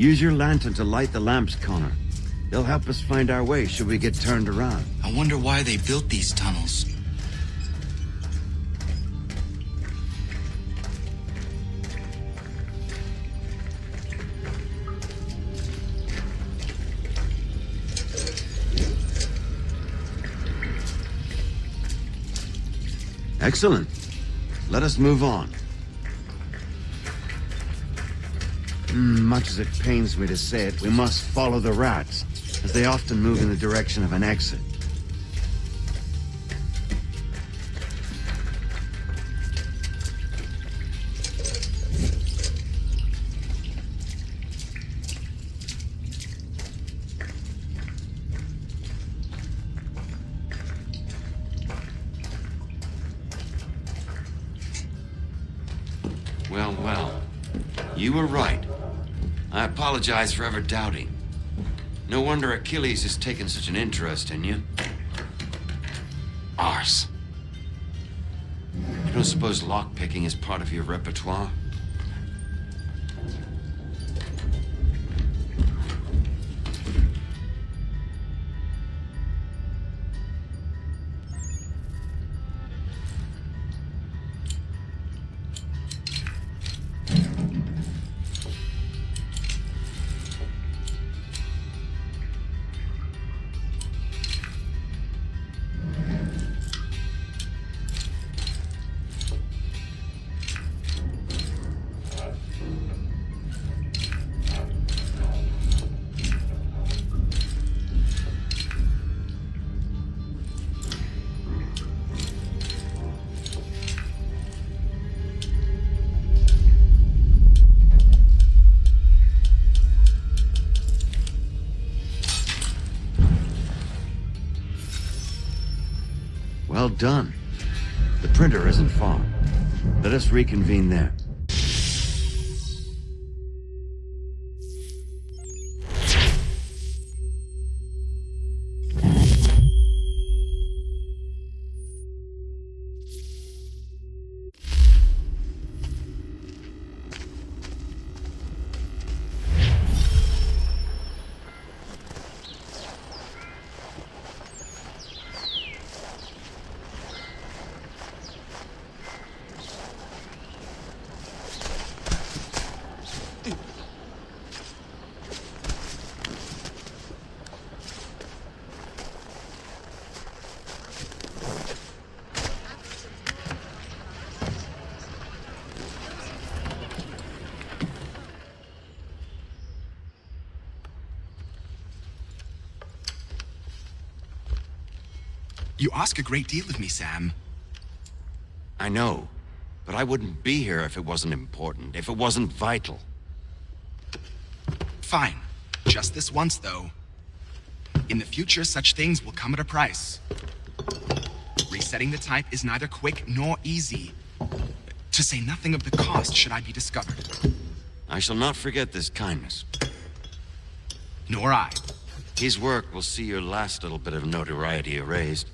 Use your lantern to light the lamps, Connor. They'll help us find our way should we get turned around. I wonder why they built these tunnels. Excellent. Let us move on. Much as it pains me to say it, we must follow the rats, as they often move in the direction of an exit. Well. You were right. I apologize for ever doubting. No wonder Achilles has taken such an interest in you. Arse. You don't suppose lockpicking is part of your repertoire? Well done. The printer isn't far. Let us reconvene there. You ask a great deal of me, Sam. I know, but I wouldn't be here if it wasn't important, if it wasn't vital. Fine. Just this once, though. In the future, such things will come at a price. Resetting the type is neither quick nor easy. To say nothing of the cost should I be discovered. I shall not forget this kindness. Nor I. His work will see your last little bit of notoriety erased.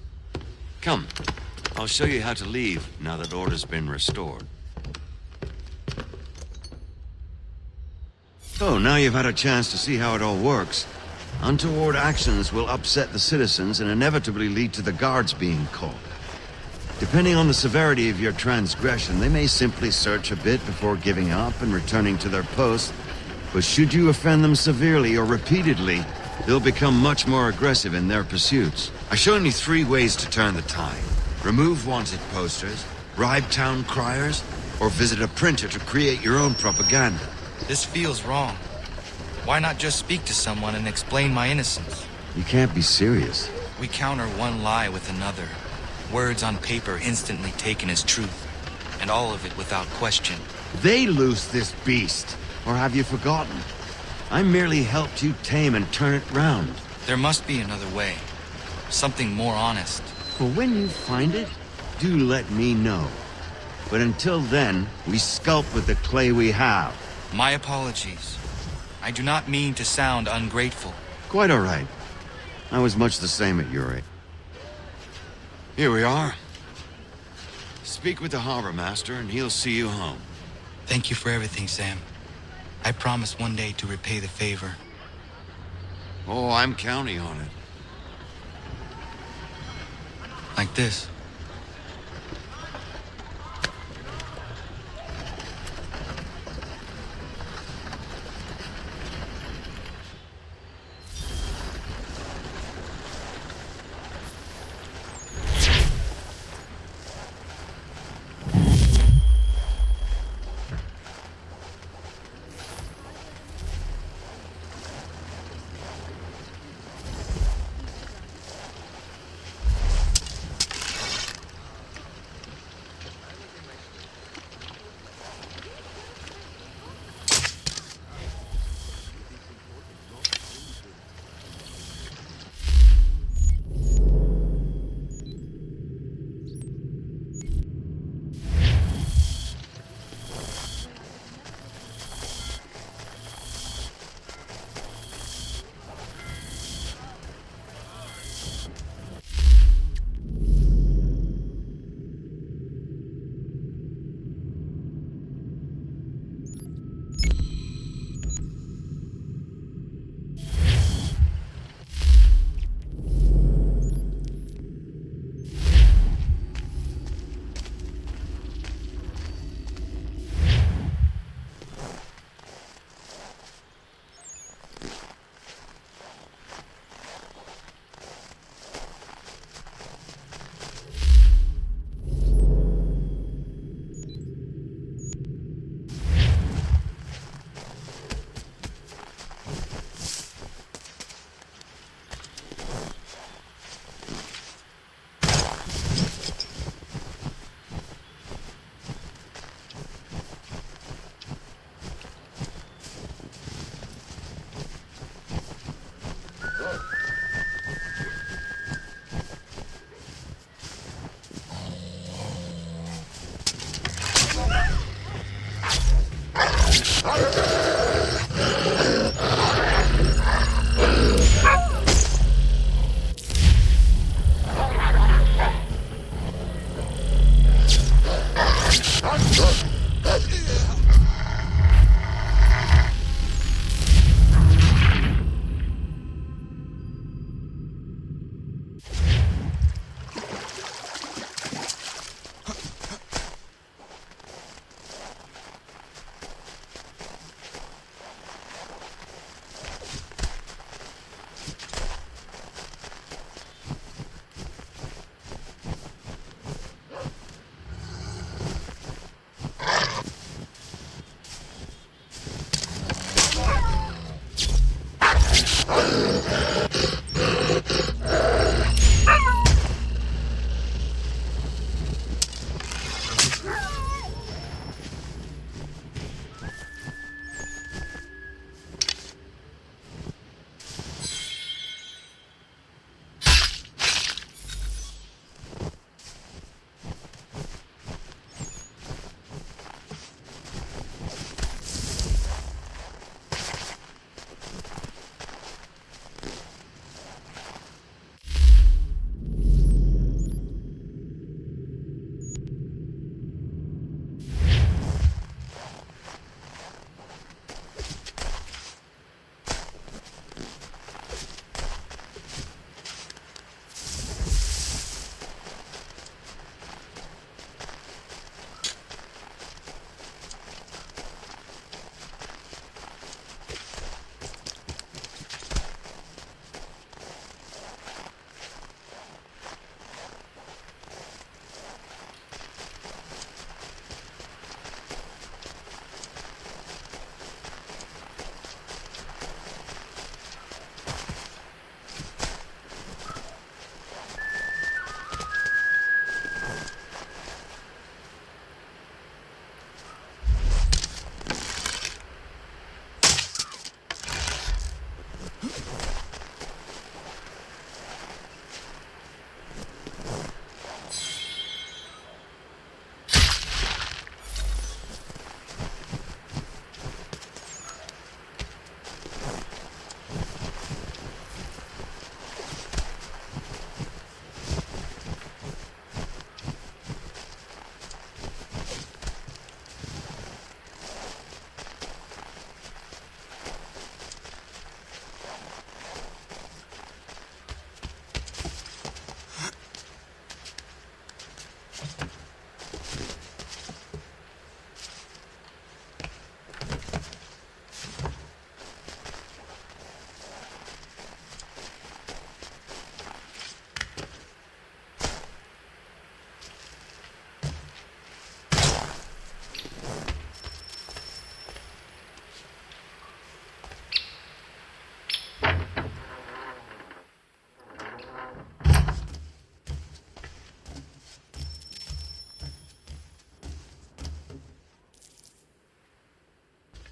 Come, I'll show you how to leave now that order's been restored. So, now you've had a chance to see how it all works. Untoward actions will upset the citizens and inevitably lead to the guards being called. Depending on the severity of your transgression, they may simply search a bit before giving up and returning to their post. But should you offend them severely or repeatedly, they'll become much more aggressive in their pursuits. I've shown you 3 ways to turn the tide. Remove wanted posters, bribe town criers, or visit a printer to create your own propaganda. This feels wrong. Why not just speak to someone and explain my innocence? You can't be serious. We counter one lie with another. Words on paper instantly taken as truth. And all of it without question. They loose this beast. Or have you forgotten? I merely helped you tame and turn it round. There must be another way. Something more honest. Well, when you find it, do let me know. But until then, we sculpt with the clay we have. My apologies. I do not mean to sound ungrateful. Quite all right. I was much the same at your age. Here we are. Speak with the harbor master and he'll see you home. Thank you for everything, Sam. I promise one day to repay the favor. Oh, I'm counting on it. Like this.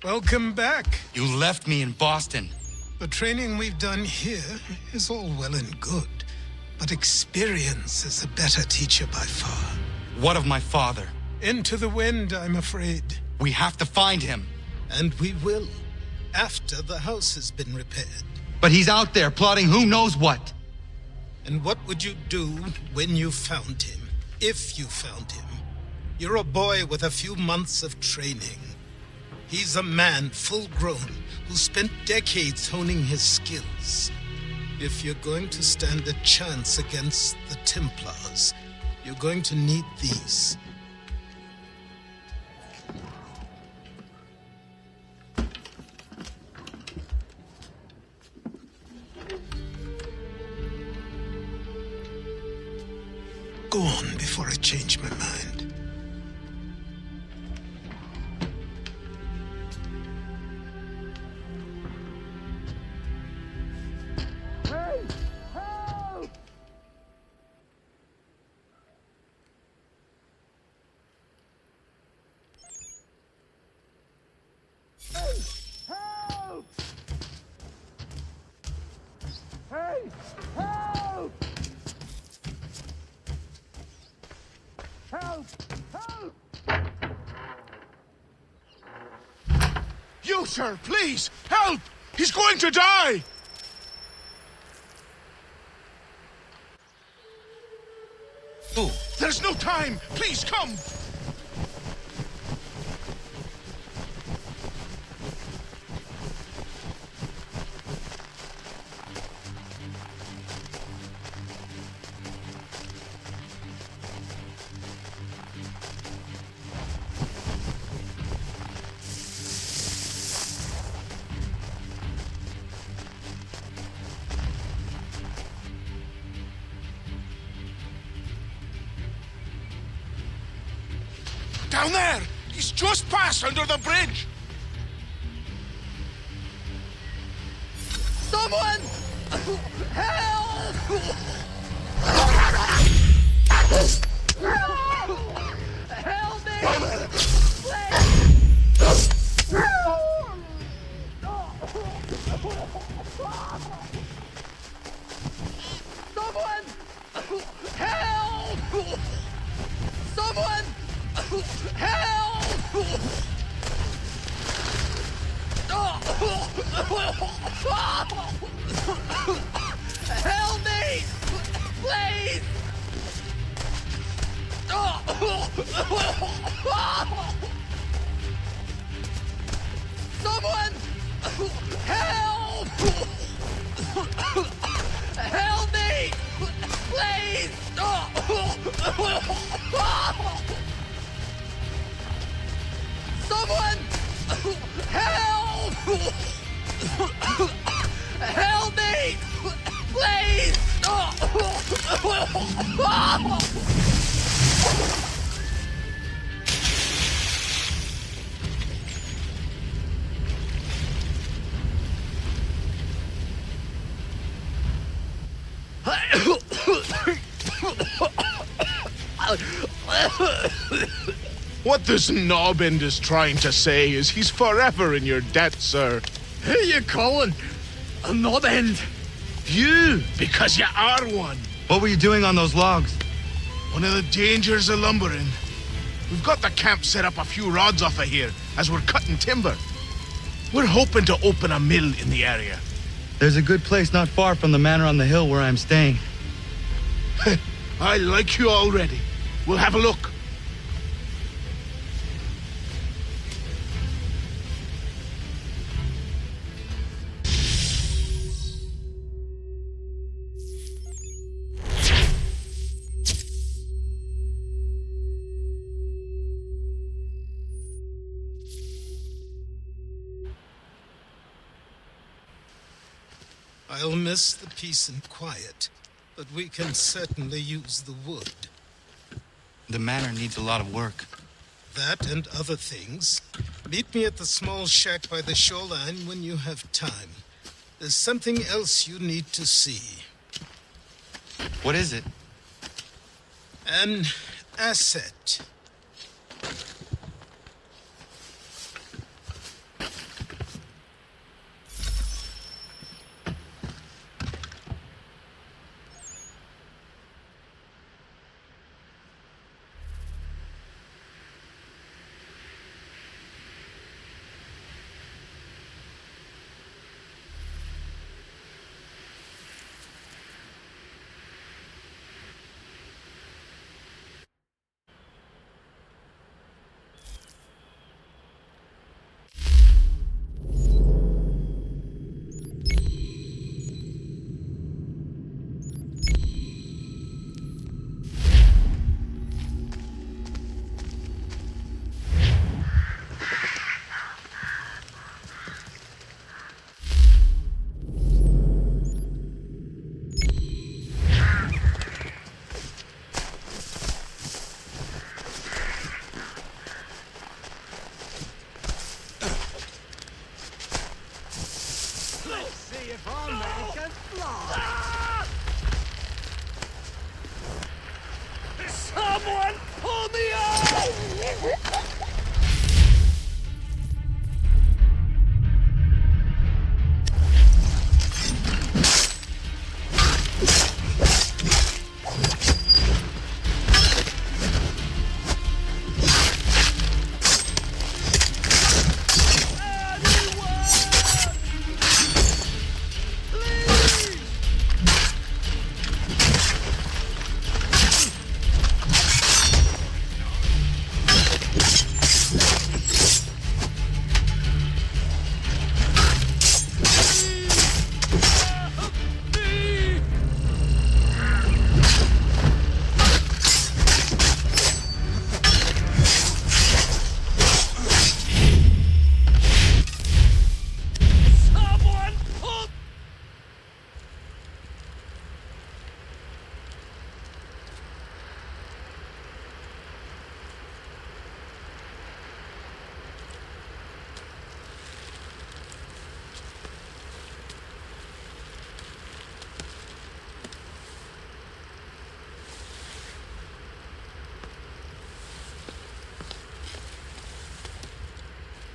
Welcome back. You left me in Boston. The training we've done here is all well and good, but experience is a better teacher by far. What of my father? Into the wind, I'm afraid. We have to find him. And we will, after the house has been repaired. But he's out there plotting who knows what. And what would you do when you found him? If you found him? You're a boy with a few months of training. He's a man full grown who spent decades honing his skills. If you're going to stand a chance against the Templars, you're going to need these. Go on before I change my mind. You, sir, please, help! He's going to die! Who? There's no time! Please, come! Down there! He's just passed under the bridge! Someone! Help! Help me! Someone! Help! Someone! Help! Help me! Please! Someone! Help! Help me! Please! Someone! Help! Help me! Please! What this knobend is trying to say is he's forever in your debt, sir. Who you calling? A knob end? You, because you are one. What were you doing on those logs? One of the dangers of lumbering. We've got the camp set up a few rods off of here as we're cutting timber. We're hoping to open a mill in the area. There's a good place not far from the manor on the hill where I'm staying. I like you already. We'll have a look. I'll miss the peace and quiet, but we can certainly use the wood. The manor needs a lot of work. That and other things. Meet me at the small shack by the shoreline when you have time. There's something else you need to see. What is it? An asset. see if our man can fly. Someone pull me up!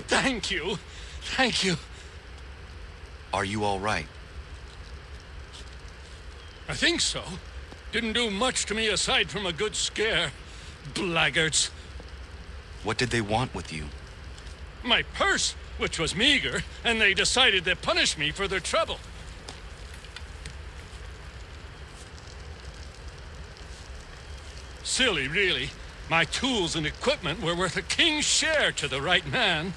Thank you. Thank you. Are you all right? I think so. Didn't do much to me aside from a good scare. Blackguards. What did they want with you? My purse, which was meager, and they decided to punish me for their trouble. Silly, really. My tools and equipment were worth a king's share to the right man.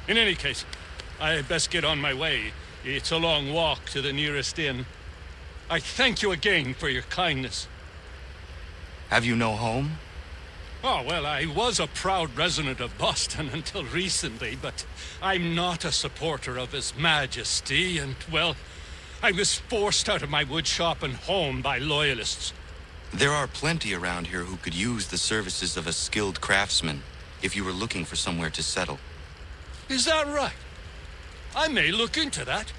In any case, I best get on my way. It's a long walk to the nearest inn. I thank you again for your kindness. Have you no home? Oh, well, I was a proud resident of Boston until recently, but I'm not a supporter of His Majesty, and, well, I was forced out of my woodshop and home by loyalists. There are plenty around here who could use the services of a skilled craftsman if you were looking for somewhere to settle. Is that right? I may look into that.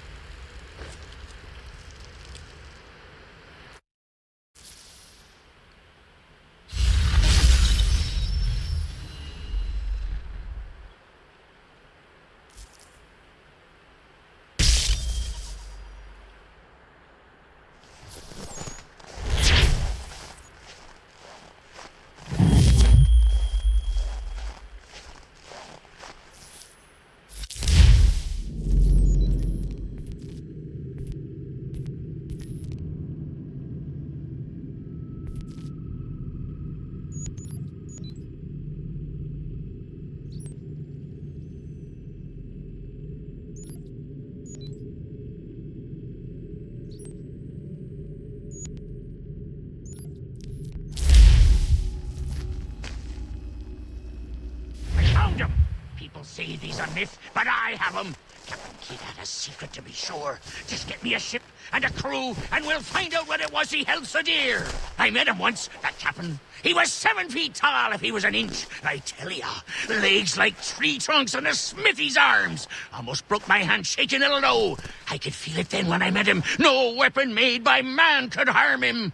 People say these are myth, but I have them. Captain Kidd had a secret, to be sure. Just get me a ship and a crew, and we'll find out what it was he held so dear. I met him once, that captain. He was 7 feet tall if he was an inch. I tell ya, legs like tree trunks and a smithy's arms. Almost broke my hand shaking it'll know. I could feel it then when I met him. No weapon made by man could harm him.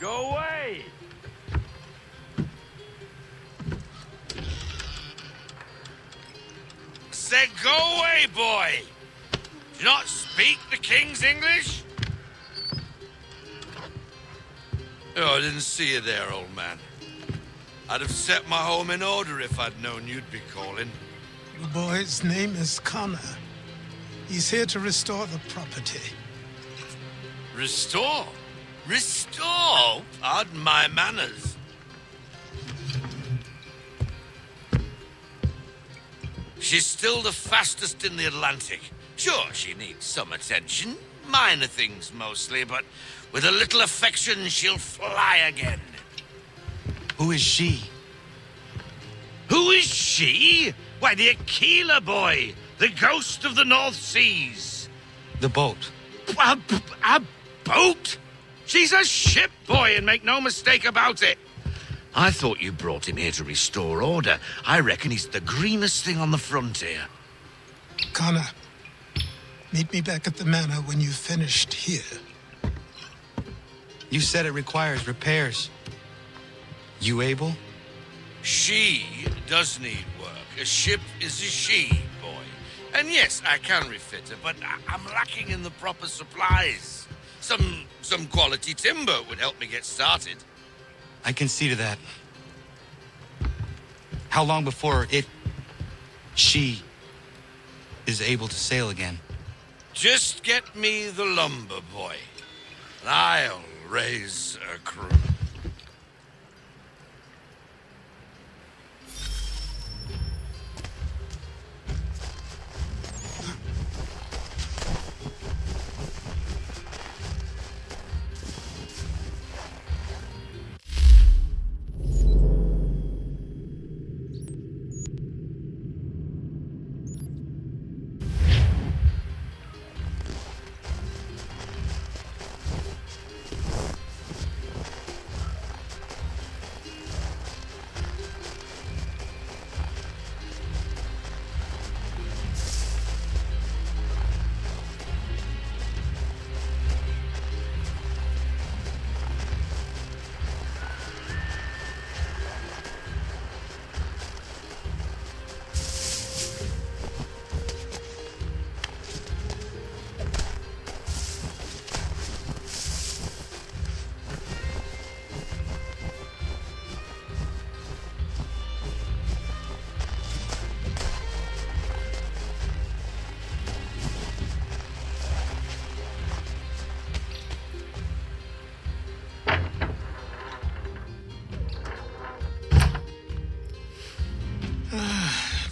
Go away! Said go away, boy! Do you not speak the King's English? Oh, I didn't see you there, old man. I'd have set my home in order if I'd known you'd be calling. The boy's name is Connor. He's here to restore the property. Restore? Restore? Pardon my manners. She's still the fastest in the Atlantic. Sure, she needs some attention. Minor things mostly, but with a little affection, she'll fly again. Who is she? Who is she? Why, the Aquila boy. The ghost of the North Seas. The boat. A boat? She's a ship, boy, and make no mistake about it. I thought you brought him here to restore order. I reckon he's the greenest thing on the frontier. Connor, meet me back at the manor when you've finished here. You said it requires repairs. You able? She does need work. A ship is a she, boy. And yes, I can refit her, but I'm lacking in the proper supplies. Some quality timber would help me get started. I can see to that. How long before she is able to sail again? Just get me the lumber, boy, and I'll raise a crew.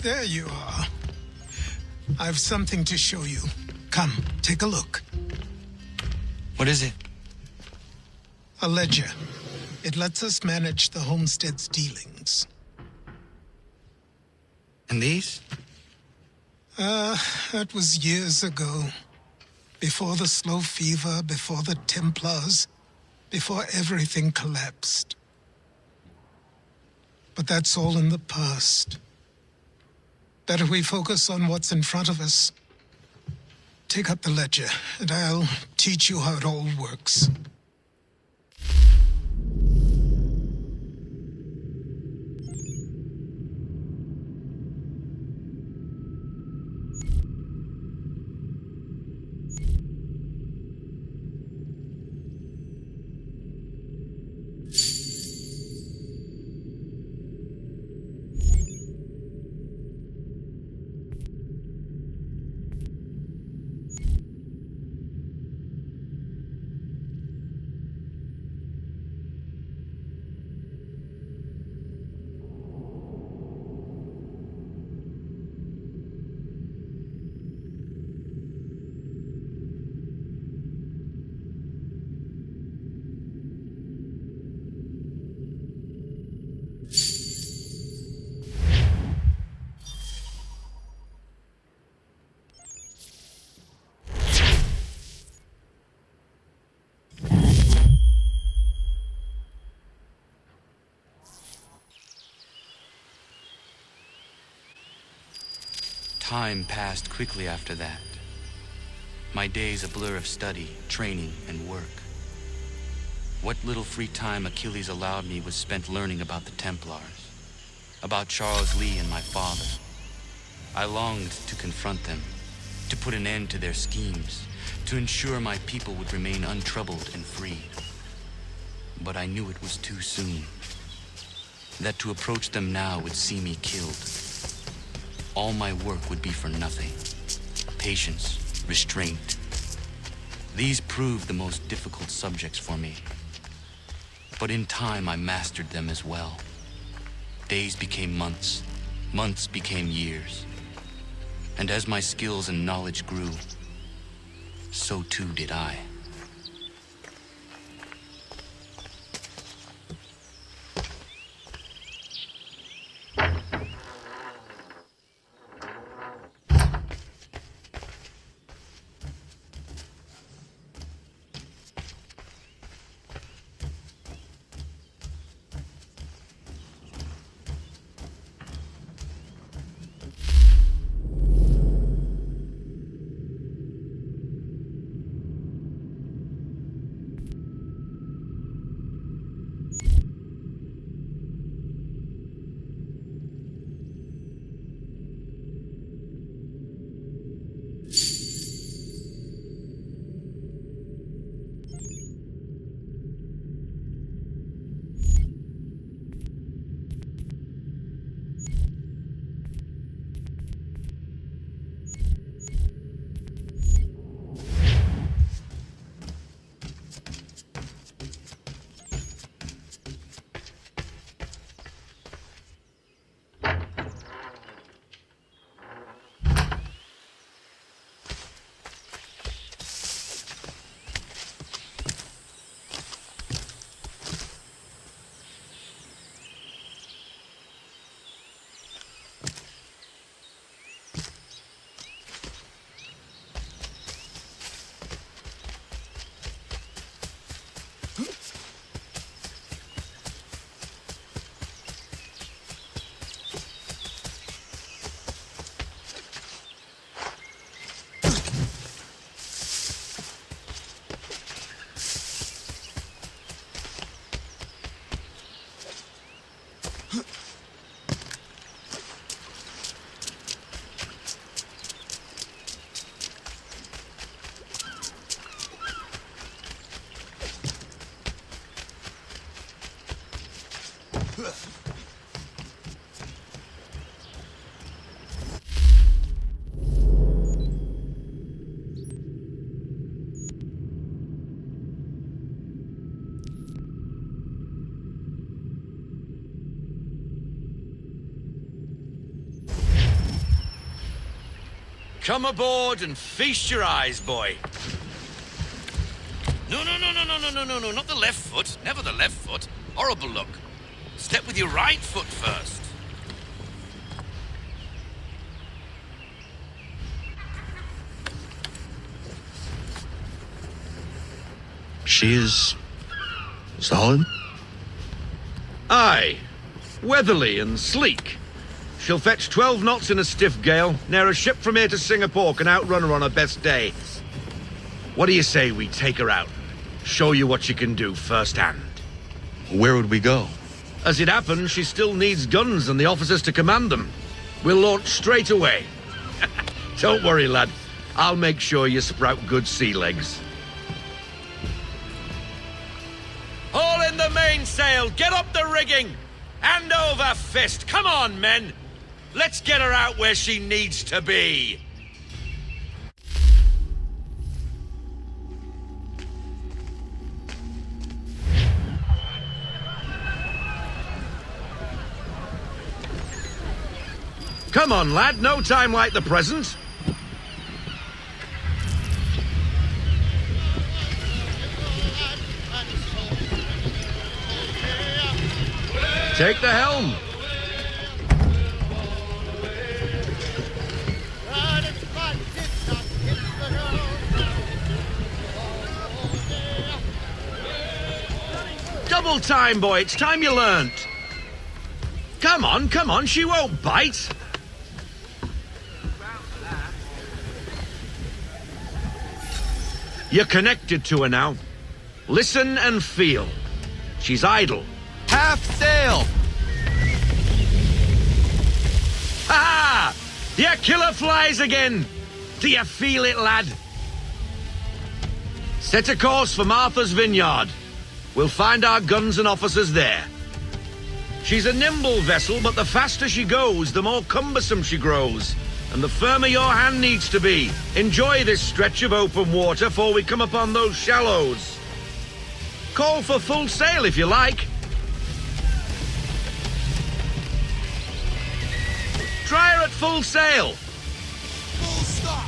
There you are. I've something to show you. Come, take a look. What is it? A ledger. It lets us manage the homestead's dealings. And these? That was years ago. Before the slow fever, before the Templars, before everything collapsed. But that's all in the past. Better we focus on what's in front of us. Take up the ledger, and I'll teach you how it all works. Time passed quickly after that. My days a blur of study, training, and work. What little free time Achilles allowed me was spent learning about the Templars, about Charles Lee and my father. I longed to confront them, to put an end to their schemes, to ensure my people would remain untroubled and free. But I knew it was too soon, that to approach them now would see me killed. All my work would be for nothing. Patience, restraint. These proved the most difficult subjects for me. But in time, I mastered them as well. Days became months. Months became years. And as my skills and knowledge grew, so too did I. Come aboard and feast your eyes, boy. No, not the left foot. Never the left foot. Horrible look. Step with your right foot first. She is solid? Aye. Weatherly and sleek. She'll fetch 12 knots in a stiff gale. Ne'er a ship from here to Singapore can outrun her on her best day. What do you say we take her out? Show you what she can do firsthand. Where would we go? As it happens, she still needs guns and the officers to command them. We'll launch straight away. Don't worry, lad. I'll make sure you sprout good sea legs. Haul in the mainsail! Get up the rigging! Hand over fist! Come on, men! Let's get her out where she needs to be! Come on, lad. No time like the present. Take the helm. Double time, boy. It's time you learnt. Come on. She won't bite. You're connected to her now. Listen and feel. She's idle. Half sail! Ha! Your killer flies again! Do you feel it, lad? Set a course for Martha's Vineyard. We'll find our guns and officers there. She's a nimble vessel, but the faster she goes, the more cumbersome she grows. And the firmer your hand needs to be. Enjoy this stretch of open water before we come upon those shallows. Call for full sail if you like. Try her at full sail. Full stop!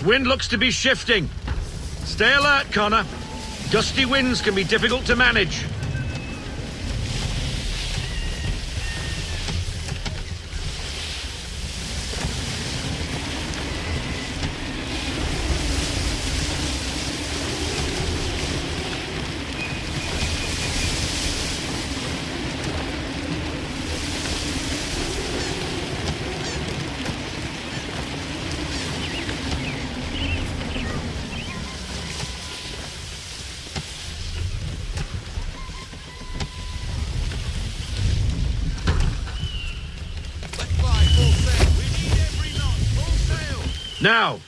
Wind looks to be shifting. Stay alert, Connor. Gusty winds can be difficult to manage. Now,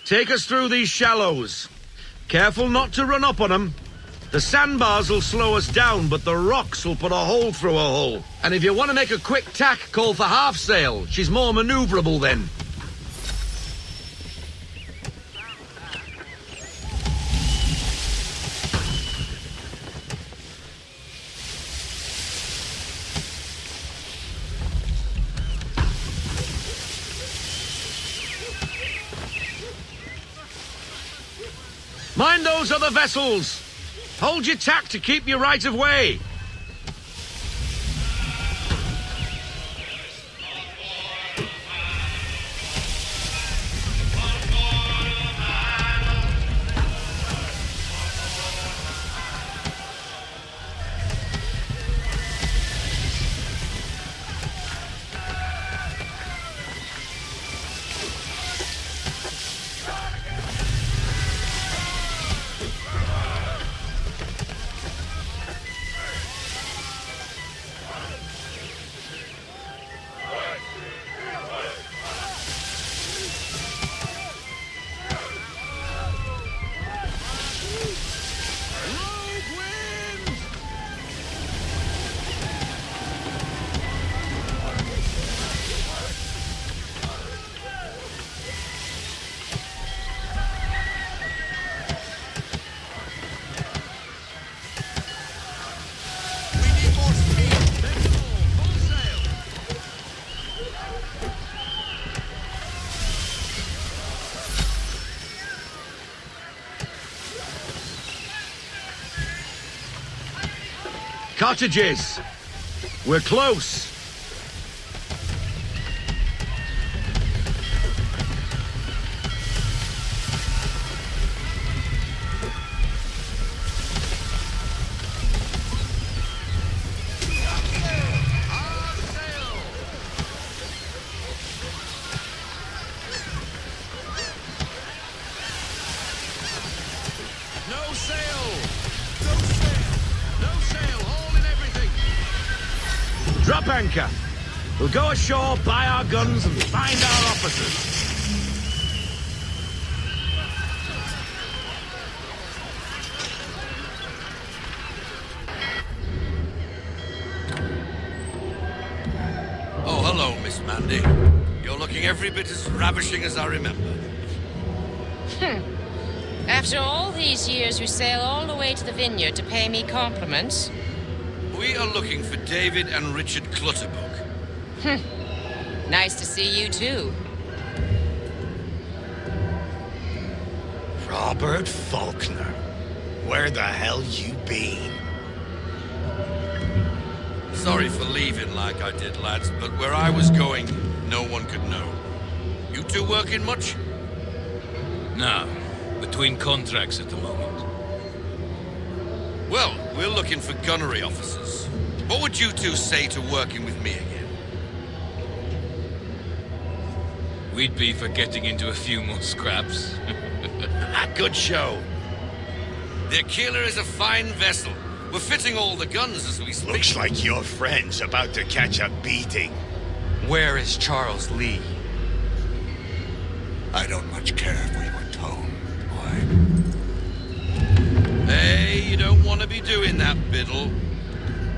take us through these shallows. Careful not to run up on them. The sandbars will slow us down, but the rocks will put a hole through a hole. And if you want to make a quick tack, call for half sail. She's more maneuverable then. Mind those other vessels! Hold your tack to keep your right of way! Cottages! We're close! No sail! No sail! No sail! All in everything! Drop anchor! We'll go ashore, buy our guns, and find our officers. Oh, hello, Miss Mandy. You're looking every bit as ravishing as I remember. After all these years, you sail all the way to the vineyard to pay me compliments? We are looking for David and Richard Clutterbuck. Nice to see you, too. Robert Faulkner, where the hell you been? Sorry for leaving like I did, lads, but where I was going, no one could know. You two working much? No, between contracts at the moment. Well, we're looking for gunnery officers. What would you two say to working with me again? We'd be for getting into a few more scraps. Good show. The Aquila is a fine vessel. We're fitting all the guns as we speak. Looks like your friend's about to catch a beating. Where is Charles Lee? I don't much care if we went home, boy. Hey, you don't want to be doing that, Biddle.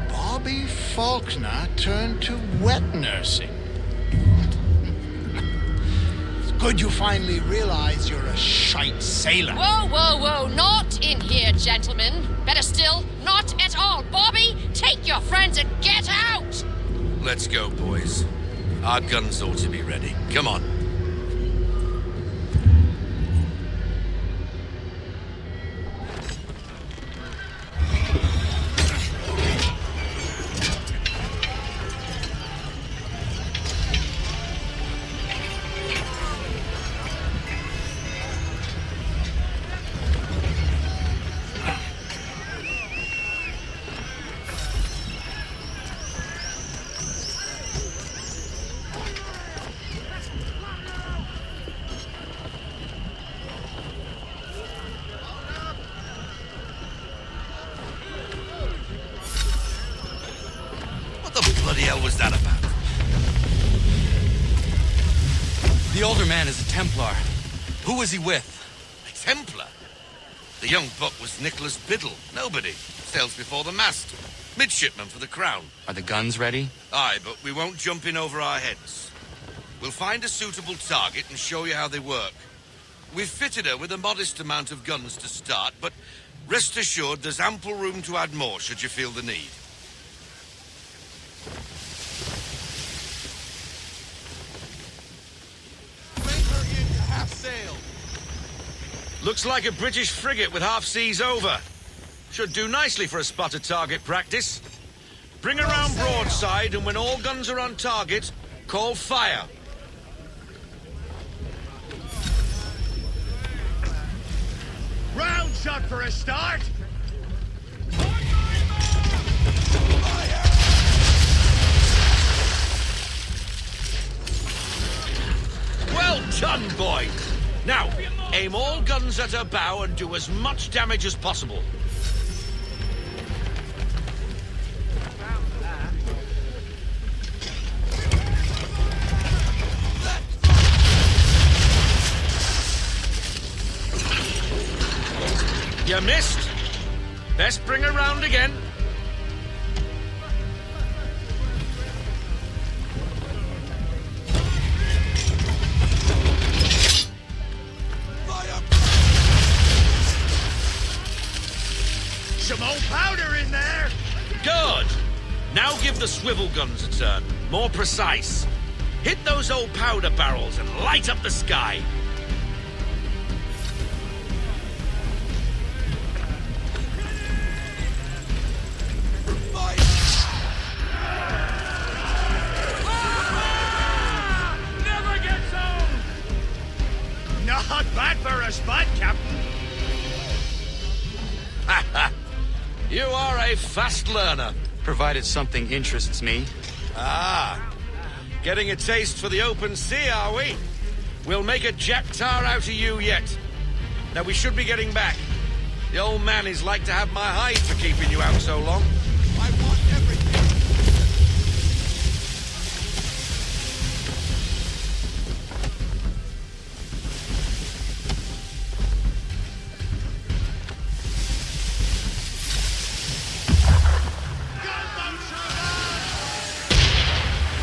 Bobby Faulkner turned to wet nursing. It's good you finally realize you're a shite sailor. Whoa, whoa, whoa, not in here, gentlemen. Better still, not at all. Bobby, take your friends and get out! Let's go, boys. Our guns ought to be ready. Come on. What the bloody hell was that about? The older man is a Templar. Who was he with? A Templar? The young buck was Nicholas Biddle. Nobody. Sails before the mast. Midshipman for the Crown. Are the guns ready? Aye, but we won't jump in over our heads. We'll find a suitable target and show you how they work. We've fitted her with a modest amount of guns to start, but rest assured there's ample room to add more should you feel the need. Looks like a British frigate with half seas over. Should do nicely for a spotted target practice. Bring around broadside, and when all guns are on target, call fire. Round shot for a start! Well done, boys! Now, aim all guns at her bow and do as much damage as possible. You missed. Best bring her round again. Some old powder in there! Good. Now give the swivel guns a turn. More precise. Hit those old powder barrels and light up the sky. Fire! You are a fast learner. Provided something interests me. Ah, getting a taste for the open sea, are we? We'll make a jet tar out of you yet. Now, we should be getting back. The old man is like to have my hide for keeping you out so long. I want everything.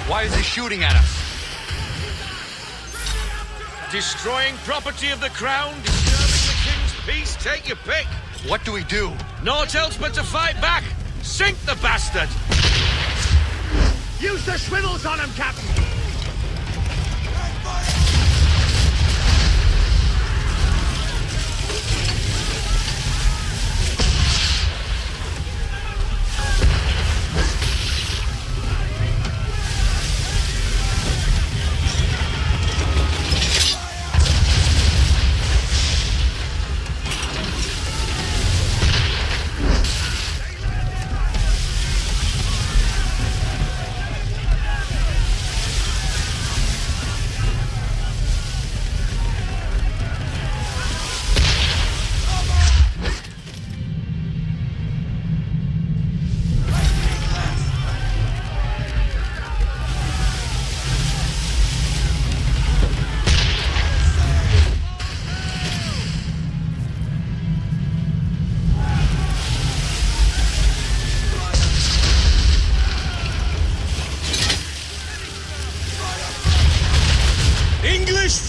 Why is he shooting at us? Destroying property of the crown, disturbing the king's peace, take your pick. What do we do? Naught else but to fight back. Sink the bastard. Use the swivels on him, Captain!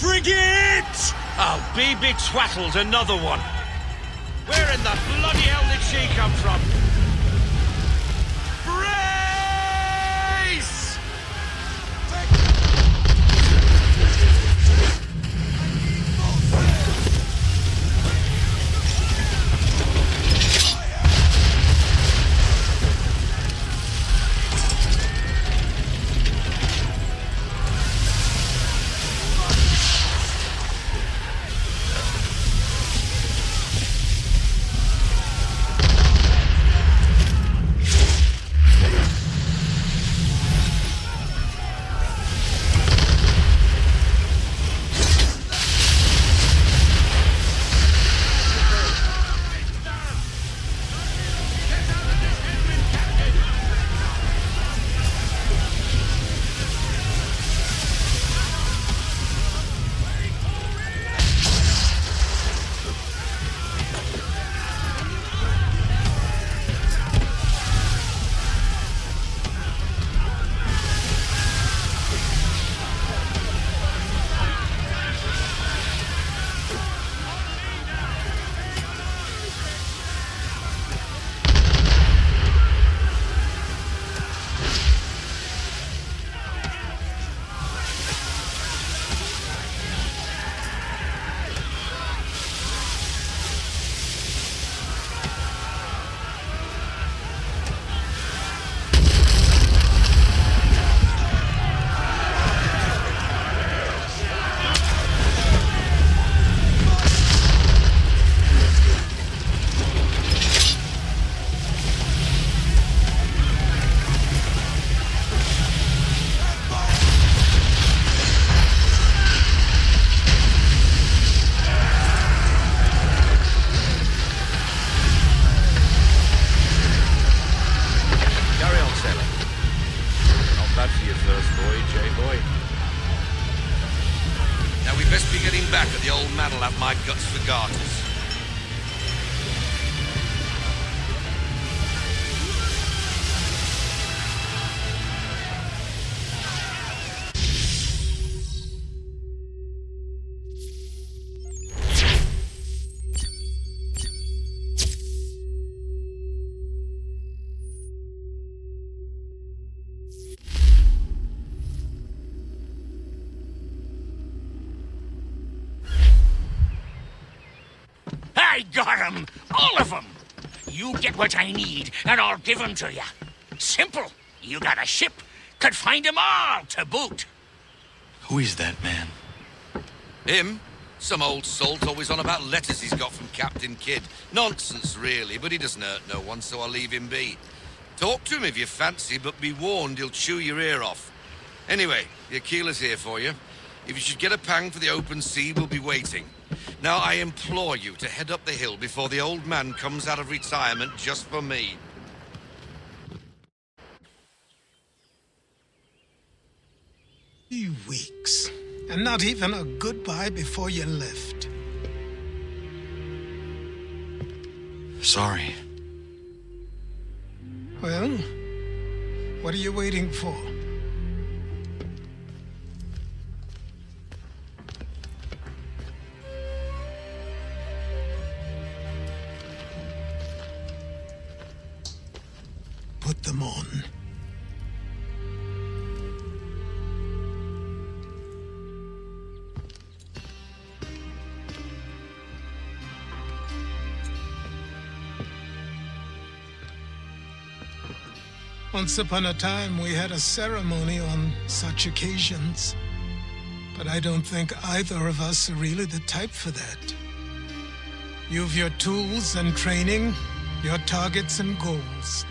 Frigate! Oh, be twaddled, another one. Where in the bloody hell did she come from? Brace! Back at the old man will have my guts for garters. I got 'em! All of 'em! You get what I need, and I'll give 'em to you. Simple. You got a ship, could find 'em all to boot. Who is that man? Him? Some old salt always on about letters he's got from Captain Kidd. Nonsense, really, but he doesn't hurt no one, so I'll leave him be. Talk to him if you fancy, but be warned he'll chew your ear off. Anyway, the Aquila's here for you. If you should get a pang for the open sea, we'll be waiting. Now, I implore you to head up the hill before the old man comes out of retirement just for me. 3 weeks. And not even a goodbye before you left. Sorry. Well, what are you waiting for? Put them on. Once upon a time, we had a ceremony on such occasions. But I don't think either of us are really the type for that. You've your tools and training, your targets and goals.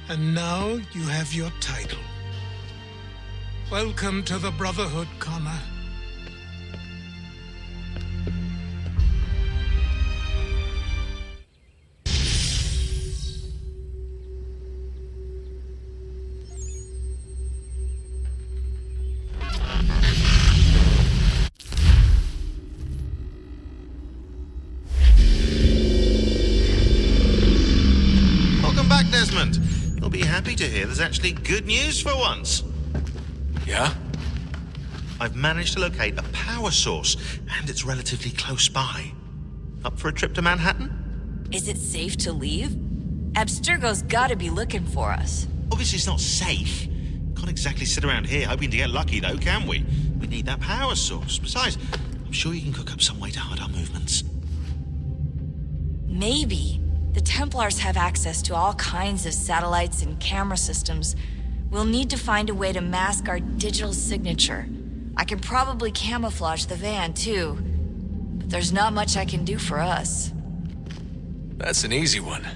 And now you have your title. Welcome to the Brotherhood, Connor. Desmond, you'll be happy to hear there's actually good news for once. Yeah? I've managed to locate a power source, and it's relatively close by. Up for a trip to Manhattan? Is it safe to leave? Abstergo's gotta be looking for us. Obviously it's not safe. Can't exactly sit around here hoping to get lucky though, can we? We need that power source. Besides, I'm sure you can cook up some way to hide our movements. Maybe. The Templars have access to all kinds of satellites and camera systems. We'll need to find a way to mask our digital signature. I can probably camouflage the van, too. But there's not much I can do for us. That's an easy one.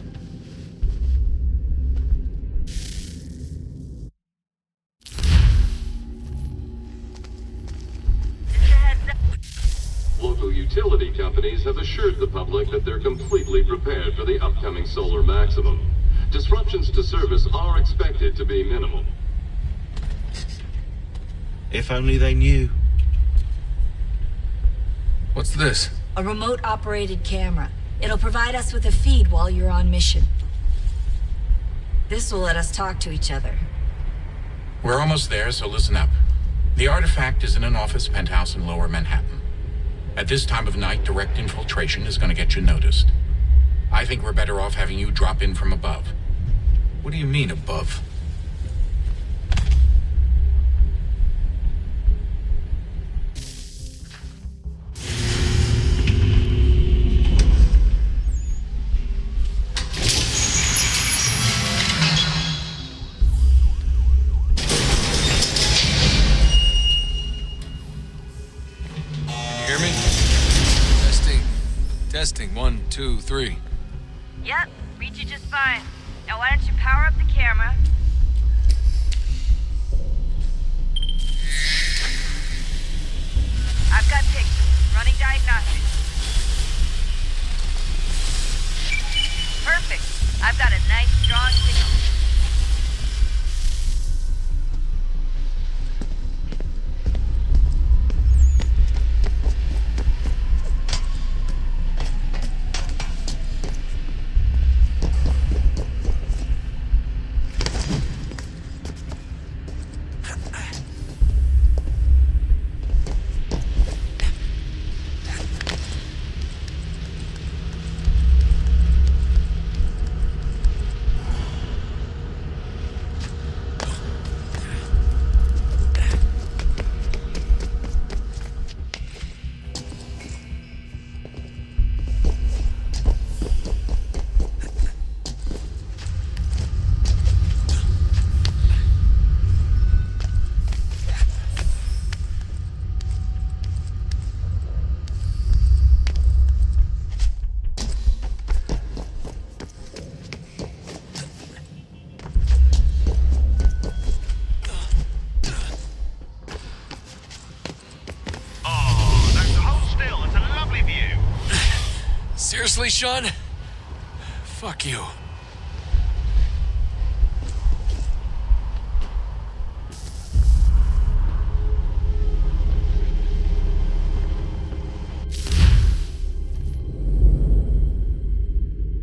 Local utility companies have assured the public that they're completely prepared for the upcoming solar maximum. Disruptions to service are expected to be minimal. If only they knew. What's this? A remote-operated camera. It'll provide us with a feed while you're on mission. This will let us talk to each other. We're almost there, so listen up. The artifact is in an office penthouse in Lower Manhattan. At this time of night, direct infiltration is going to get you noticed. I think we're better off having you drop in from above. What do you mean, above? Testing, 1, 2, 3. Yep, read you just fine. Now why don't you power up the camera? I've got pictures, running diagnostics. Perfect. I've got a nice strong signal. Sean. Fuck you.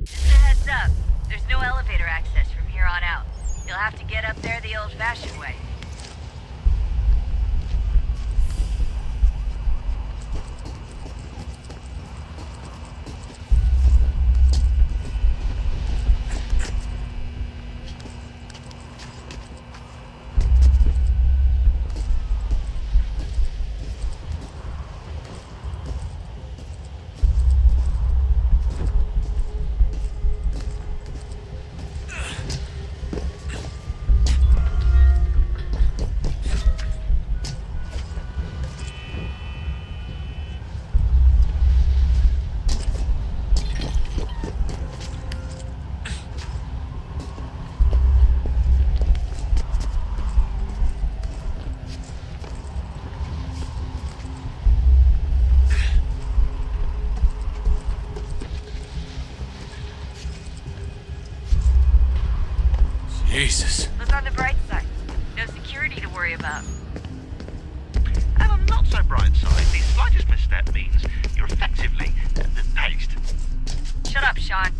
Just a heads up. There's no elevator access from here on out. You'll have to get up there the old-fashioned way. Jesus. Look on the bright side. No security to worry about. And on the not so bright side, the slightest misstep means you're effectively paced. Shut up, Sean.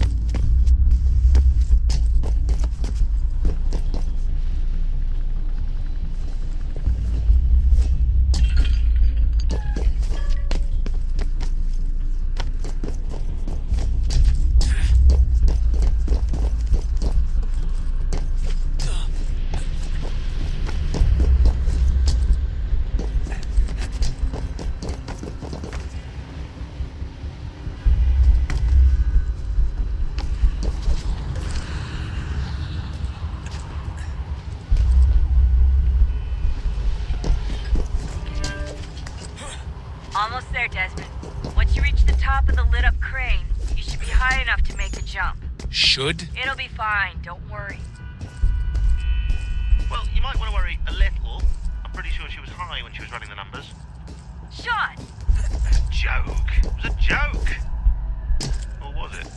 Almost there, Desmond. Once you reach the top of the lit-up crane, you should be high enough to make the jump. Should? It'll be fine, don't worry. Well, you might want to worry a little. I'm pretty sure she was high when she was running the numbers. Sean! Joke. It was a joke. Or was it?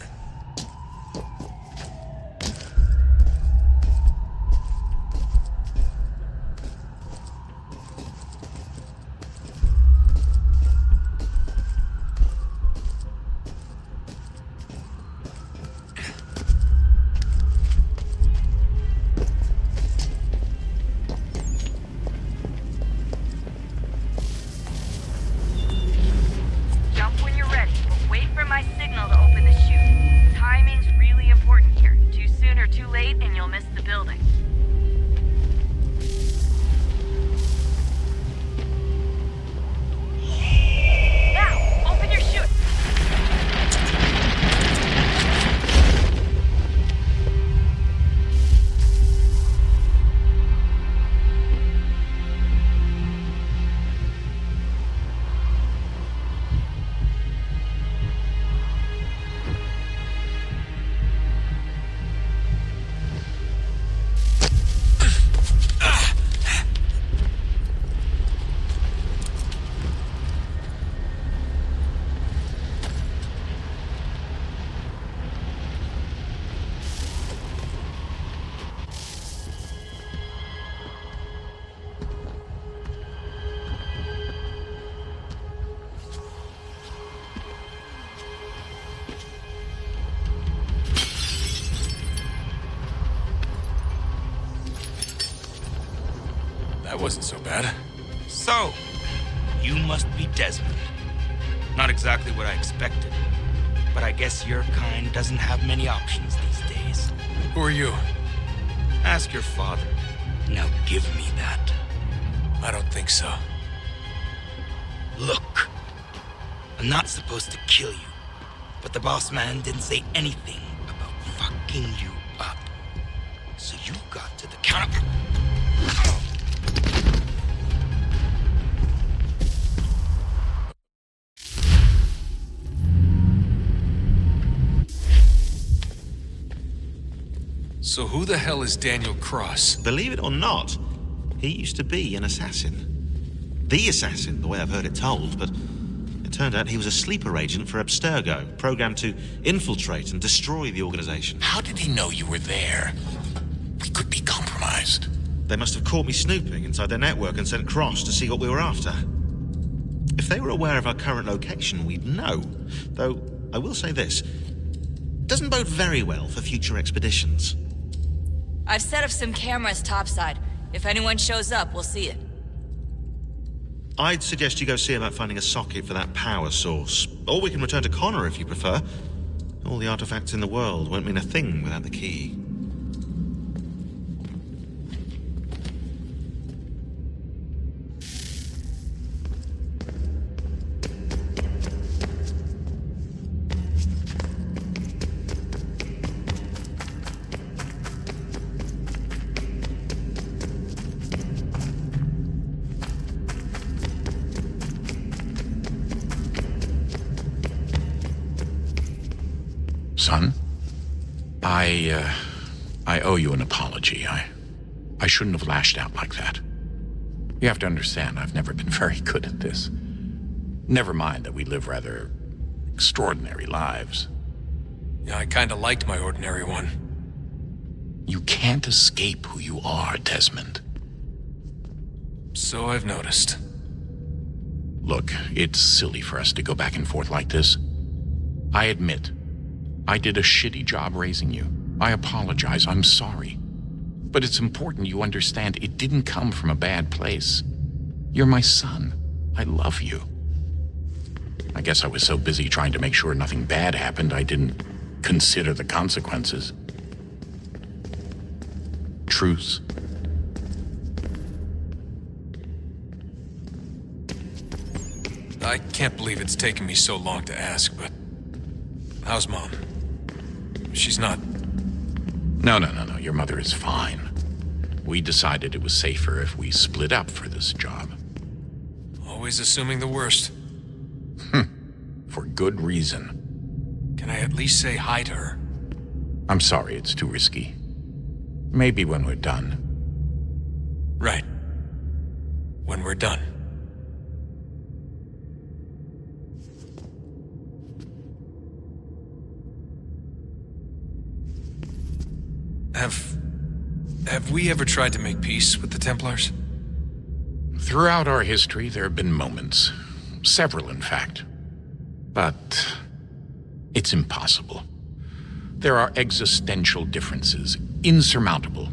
Jump when you're ready, but wait for my signal to open the chute. Timing's really important here. Too soon or too late, and you'll miss the building. Now, open your chute! That wasn't so bad. So, you must be Desmond. Not exactly what I expected, but I guess your kind doesn't have many options these days. Who are you? Ask your father. Now give me that. I don't think so. Look, I'm not supposed to kill you, but the boss man didn't say anything about fucking you up. So you got to the counter. So who the hell is Daniel Cross? Believe it or not, he used to be an assassin. The assassin, the way I've heard it told, but it Turned out he was a sleeper agent for Abstergo, programmed to infiltrate and destroy the organization. How did he know you were there? We could be compromised. They must have caught me snooping inside their network and sent Cross to see what we were after. If they were aware of our current location, we'd know. Though, I will say this. It doesn't bode very well for future expeditions. I've set up some cameras topside. If anyone shows up, we'll see it. I'd suggest you go see about finding a socket for that power source. Or we can return to Connor if you prefer. All the artifacts in the world won't mean a thing without the key. Son, I owe you an apology. I shouldn't have lashed out like that. You have to understand, I've never been very good at this. Never mind that we live rather extraordinary lives. Yeah, I kinda liked my ordinary one. You can't escape who you are, Desmond. So I've noticed. Look, it's silly for us to go back and forth like this. I admit, I did a shitty job raising you. I apologize, I'm sorry. But it's important you understand it didn't come from a bad place. You're my son. I love you. I guess I was so busy trying to make sure nothing bad happened, I didn't consider the consequences. Truce. I can't believe it's taken me so long to ask, but how's Mom? She's not... No. Your mother is fine. We decided it was safer if we split up for this job. Always assuming the worst. For good reason. Can I at least say hi to her? I'm sorry, it's too risky. Maybe when we're done. Right. When we're done. Have we ever tried to make peace with the Templars? Throughout our history, there have been moments. Several, in fact. But it's impossible. There are existential differences, insurmountable.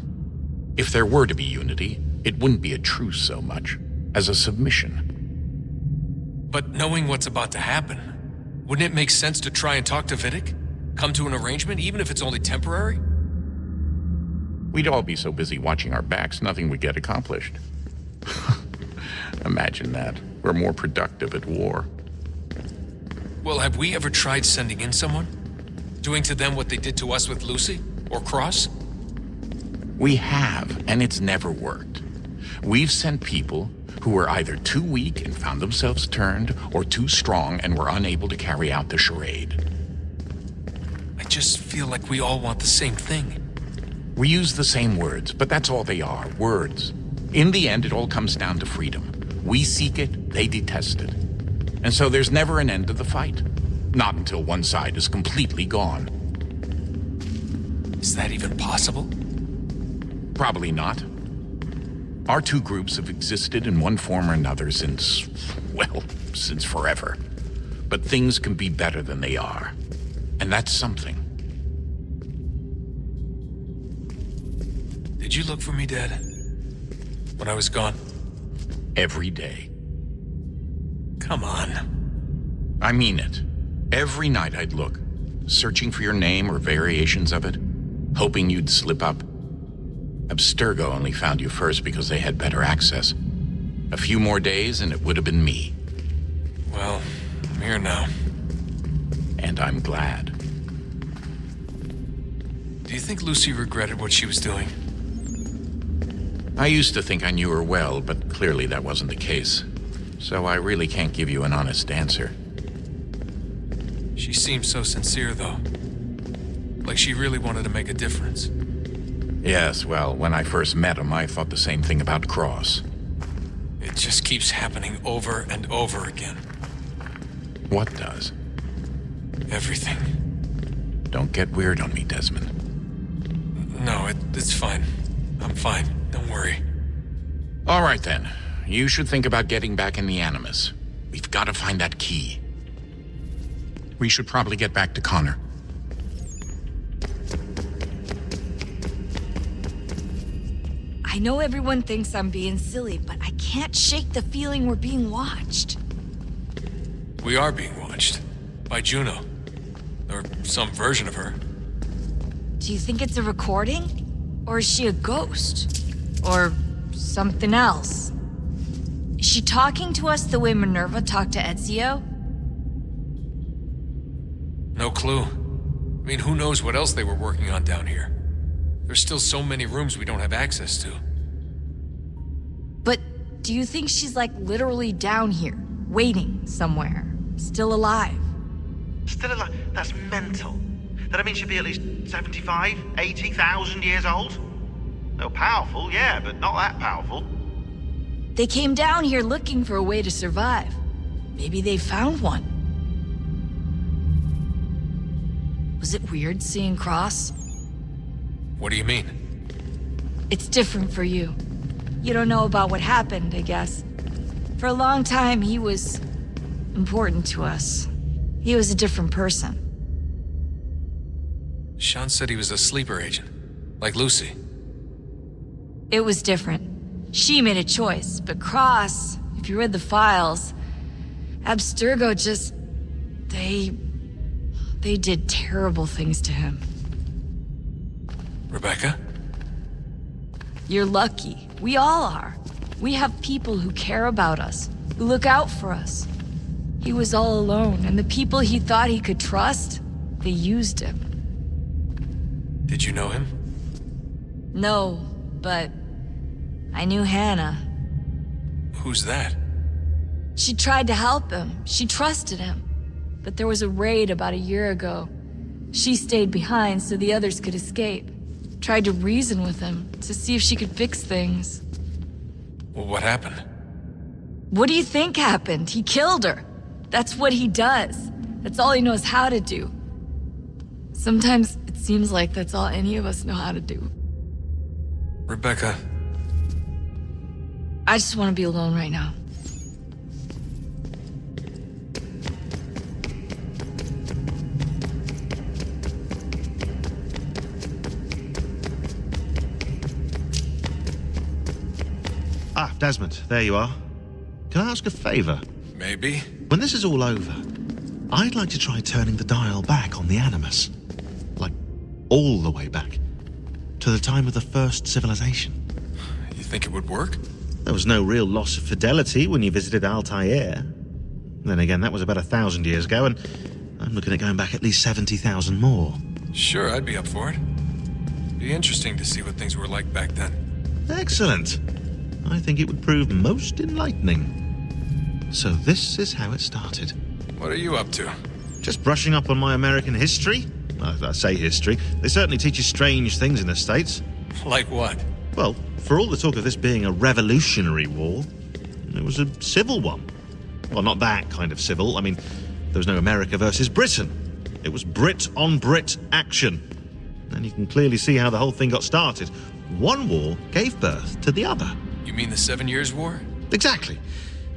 If there were to be unity, it wouldn't be a truce so much as a submission. But knowing what's about to happen, wouldn't it make sense to try and talk to Vidic? Come to an arrangement, even if it's only temporary? We'd all be so busy watching our backs, nothing would get accomplished. Imagine that. We're more productive at war. Well, have we ever tried sending in someone? Doing to them what they did to us with Lucy? Or Cross? We have, and it's never worked. We've sent people who were either too weak and found themselves turned, or too strong and were unable to carry out the charade. I just feel like we all want the same thing. We use the same words, but that's all they are, words. In the end, it all comes down to freedom. We seek it, they detest it. And so there's never an end to the fight. Not until one side is completely gone. Is that even possible? Probably not. Our two groups have existed in one form or another since forever. But things can be better than they are. And that's something. Did you look for me, Dad? When I was gone? Every day. Come on. I mean it. Every night I'd look, searching for your name or variations of it, hoping you'd slip up. Abstergo only found you first because they had better access. A few more days and it would have been me. Well, I'm here now. And I'm glad. Do you think Lucy regretted what she was doing? I used to think I knew her well, but clearly that wasn't the case. So I really can't give you an honest answer. She seemed so sincere, though. Like she really wanted to make a difference. Yes, well, when I first met him, I thought the same thing about Cross. It just keeps happening over and over again. What does? Everything. Don't get weird on me, Desmond. No, it's fine. I'm fine. Don't worry. All right, then. You should think about getting back in the Animus. We've got to find that key. We should probably get back to Connor. I know everyone thinks I'm being silly, but I can't shake the feeling we're being watched. We are being watched. By Juno. Or some version of her. Do you think it's a recording? Or is she a ghost? Or something else? Is she talking to us the way Minerva talked to Ezio? No clue. I mean, who knows what else they were working on down here? There's still so many rooms we don't have access to. But do you think she's like literally down here, waiting somewhere, still alive? Still alive? That's mental. That means she'd be at least 75, 80,000 years old? No, powerful, yeah, but not that powerful. They came down here looking for a way to survive. Maybe they found one. Was it weird seeing Cross? What do you mean? It's different for you. You don't know about what happened, I guess. For a long time, he was important to us. He was a different person. Sean said he was a sleeper agent. Like Lucy. It was different. She made a choice, but Cross, if you read the files, Abstergo just... They did terrible things to him. Rebecca? You're lucky. We all are. We have people who care about us, who look out for us. He was all alone, and the people he thought he could trust, they used him. Did you know him? No, but I knew Hannah. Who's that? She tried to help him. She trusted him. But there was a raid about a year ago. She stayed behind so the others could escape. Tried to reason with him to see if she could fix things. Well, what happened? What do you think happened? He killed her. That's what he does. That's all he knows how to do. Sometimes it seems like that's all any of us know how to do. Rebecca. I just want to be alone right now. Ah, Desmond, there you are. Can I ask a favor? Maybe. When this is all over, I'd like to try turning the dial back on the Animus. Like, all the way back. To the time of the first civilization. You think it would work? There was no real loss of fidelity when you visited Altair. Then again, that was about 1,000 years ago, and I'm looking at going back at least 70,000 more. Sure, I'd be up for it. Be interesting to see what things were like back then. Excellent. I think it would prove most enlightening. So this is how it started. What are you up to? Just brushing up on my American history. I say history. They certainly teach you strange things in the States. Like what? Well, for all the talk of this being a revolutionary war, it was a civil one. Well, not that kind of civil. I mean, there was no America versus Britain. It was Brit on Brit action. And you can clearly see how the whole thing got started. One war gave birth to the other. You mean the 7 Years' War? Exactly.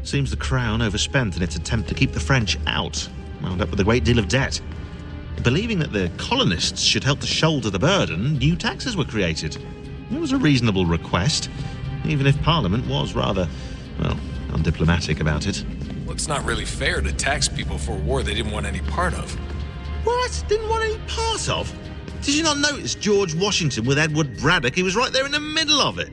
Seems the Crown overspent in its attempt to keep the French out, wound up with a great deal of debt. Believing that the colonists should help to shoulder the burden, new taxes were created. It was a reasonable request, even if Parliament was rather, well, undiplomatic about it. Well, it's not really fair to tax people for a war they didn't want any part of. What? Didn't want any part of? Did you not notice George Washington with Edward Braddock? He was right there in the middle of it.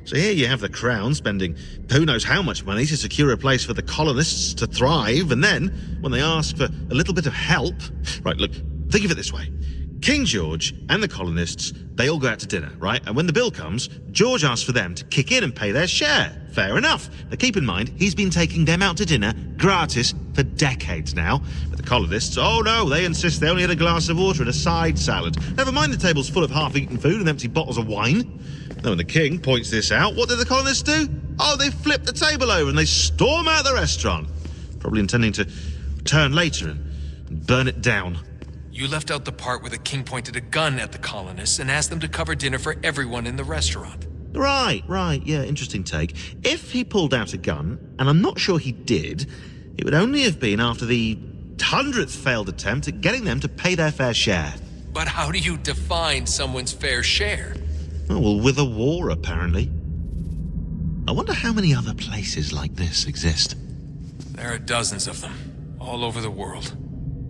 So here you have the Crown spending who knows how much money to secure a place for the colonists to thrive, and then, when they ask for a little bit of help... Right, look, think of it this way. King George and the colonists, they all go out to dinner, right? And when the bill comes, George asks for them to kick in and pay their share. Fair enough. Now keep in mind, he's been taking them out to dinner gratis for decades now. But the colonists, oh no, they insist they only had a glass of water and a side salad. Never mind the table's full of half-eaten food and empty bottles of wine. Now when the king points this out, what do the colonists do? Oh, they flip the table over and they storm out the restaurant. Probably intending to return later and burn it down. You left out the part where the king pointed a gun at the colonists and asked them to cover dinner for everyone in the restaurant. Right, yeah, interesting take. If he pulled out a gun, and I'm not sure he did, it would only have been after the 100th failed attempt at getting them to pay their fair share. But how do you define someone's fair share? Oh, well, with a war, apparently. I wonder how many other places like this exist. There are dozens of them, all over the world.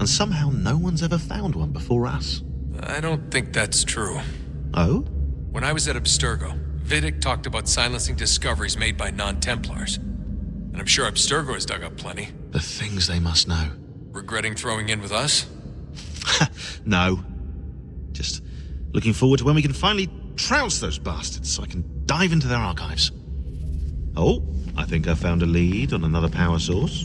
And somehow no one's ever found one before us. I don't think that's true. Oh? When I was at Abstergo, Vidic talked about silencing discoveries made by non-Templars. And I'm sure Abstergo has dug up plenty. The things they must know. Regretting throwing in with us? No. Just looking forward to when we can finally trounce those bastards so I can dive into their archives. Oh, I think I found a lead on another power source.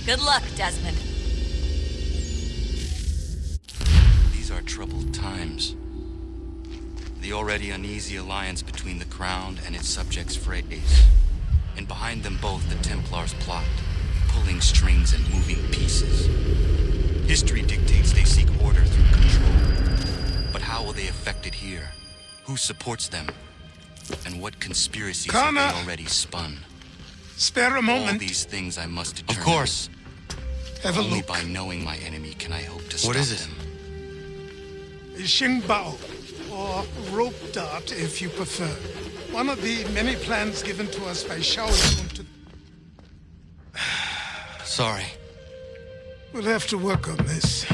Good luck, Desmond. These are troubled times. The already uneasy alliance between the Crown and its subjects frays. And behind them both the Templars plot, pulling strings and moving pieces. History dictates they seek order through control. But how will they affect it here? Who supports them? And what conspiracies have they already spun? Spare a moment. All these things I must determine. Of course. Have a Only look. by knowing my enemy can I hope to stop What is it? them. Xingbao, or rope dart if you prefer. One of the many plans given to us by Shao Yun to... Sorry. We'll have to work on this.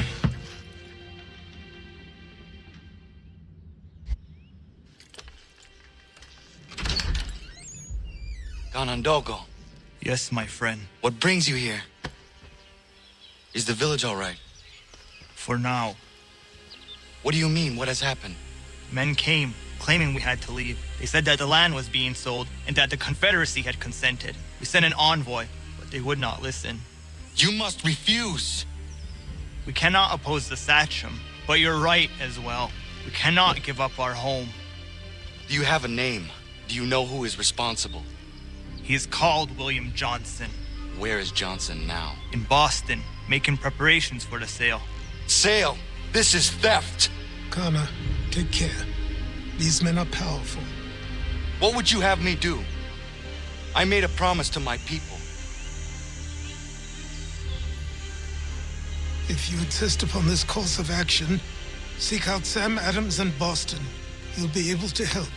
Ganondogo, Yes, my friend. what brings you here? Is the village all right? For now. What do you mean? What has happened? Men came, claiming we had to leave. They said that the land was being sold, and that the Confederacy had consented. We sent an envoy, but they would not listen. You must refuse. We cannot oppose the Sachem, but you're right as well. We cannot give up our home. Do you have a name? Do you know who is responsible? He is called William Johnson. Where is Johnson now? In Boston, making preparations for the sale. Sale! This is theft! Connor, take care. These men are powerful. What would you have me do? I made a promise to my people. If you insist upon this course of action, seek out Sam Adams in Boston. He'll be able to help.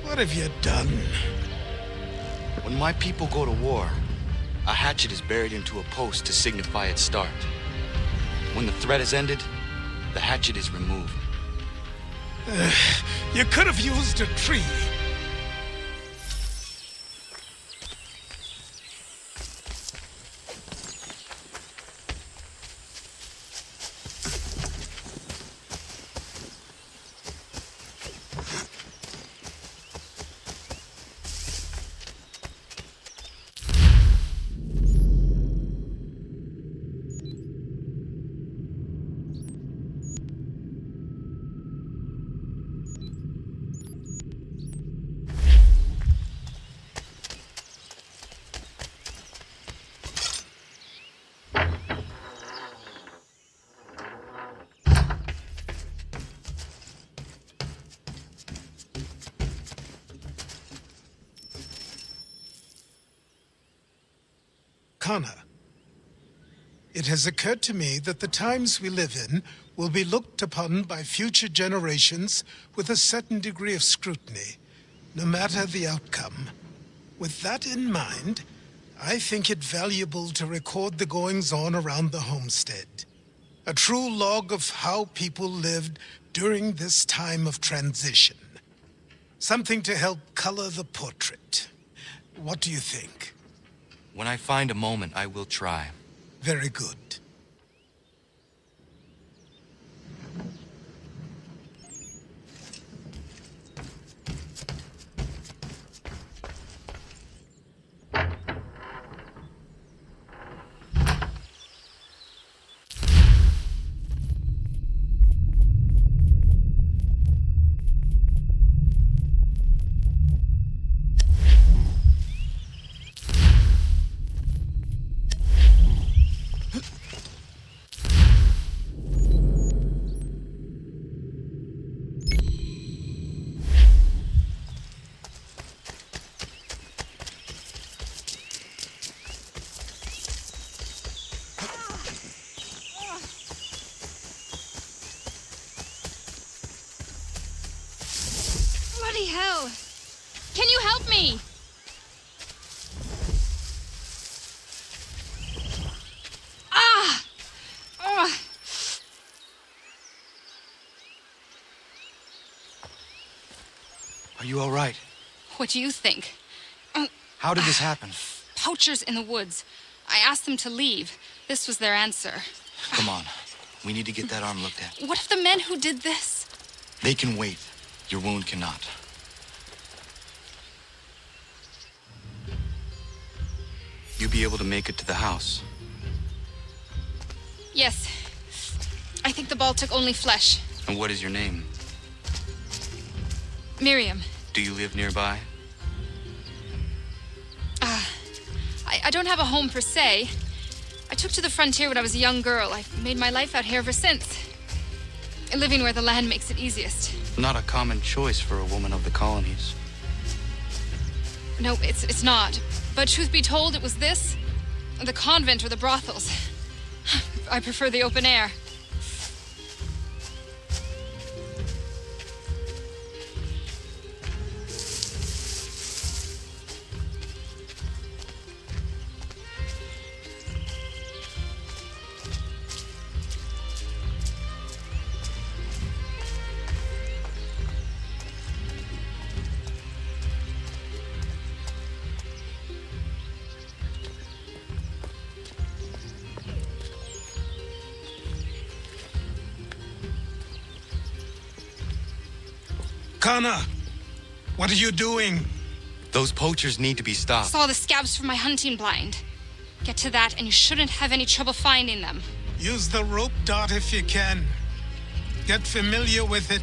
What have you done? When my people go to war, a hatchet is buried into a post to signify its start. When the threat is ended, the hatchet is removed. You could have used a tree. Connor, it has occurred to me that the times we live in will be looked upon by future generations with a certain degree of scrutiny, no matter the outcome. With that in mind, I think it valuable to record the goings-on around the homestead. A true log of how people lived during this time of transition. Something to help color the portrait. What do you think? When I find a moment, I will try. Very good. Bloody hell! Can you help me? Ah! Ah! Are you all right? What do you think? How did this happen? Poachers in the woods. I asked them to leave. This was their answer. Come on. We need to get that arm looked at. What if the men who did this? They can wait. Your wound cannot. You be able to make it to the house? Yes. I think the ball took only flesh. And what is your name? Miriam. Do you live nearby? I don't have a home per se. I took to the frontier when I was a young girl. I've made my life out here ever since. Living where the land makes it easiest. Not a common choice for a woman of the colonies. No, it's not. But truth be told, it was this, the convent or the brothels. I prefer the open air. Kana, what are you doing? Those poachers need to be stopped. Saw the scabs from my hunting blind. Get to that and you shouldn't have any trouble finding them. Use the rope dart if you can. Get familiar with it.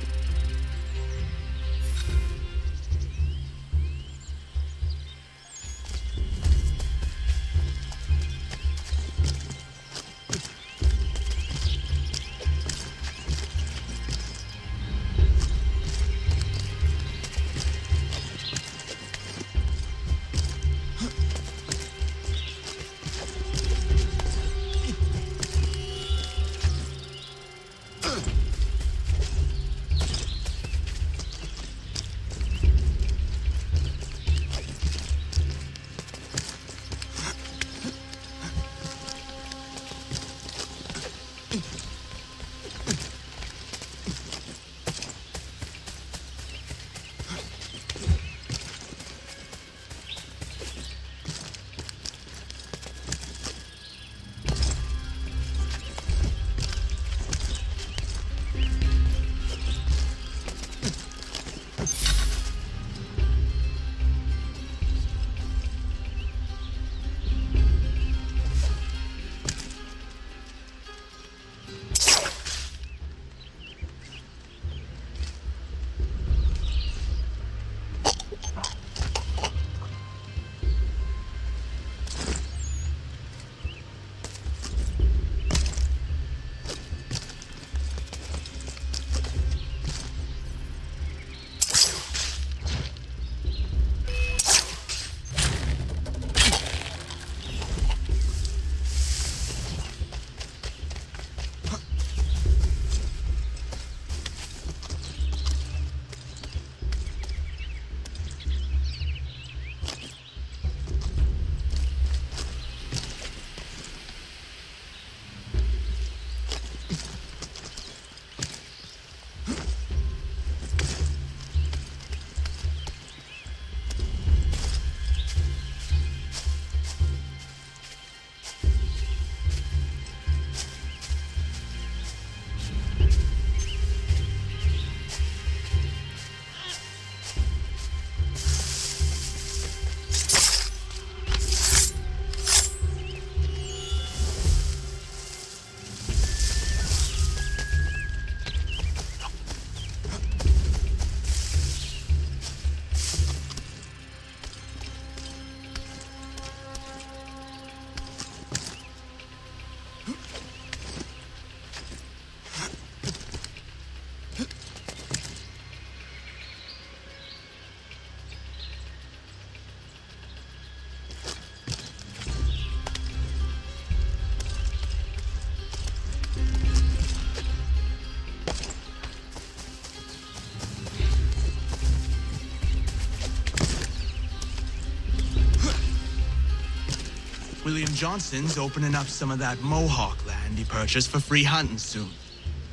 William Johnson's opening up some of that Mohawk land he purchased for free hunting soon.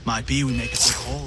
Might be we make a big haul.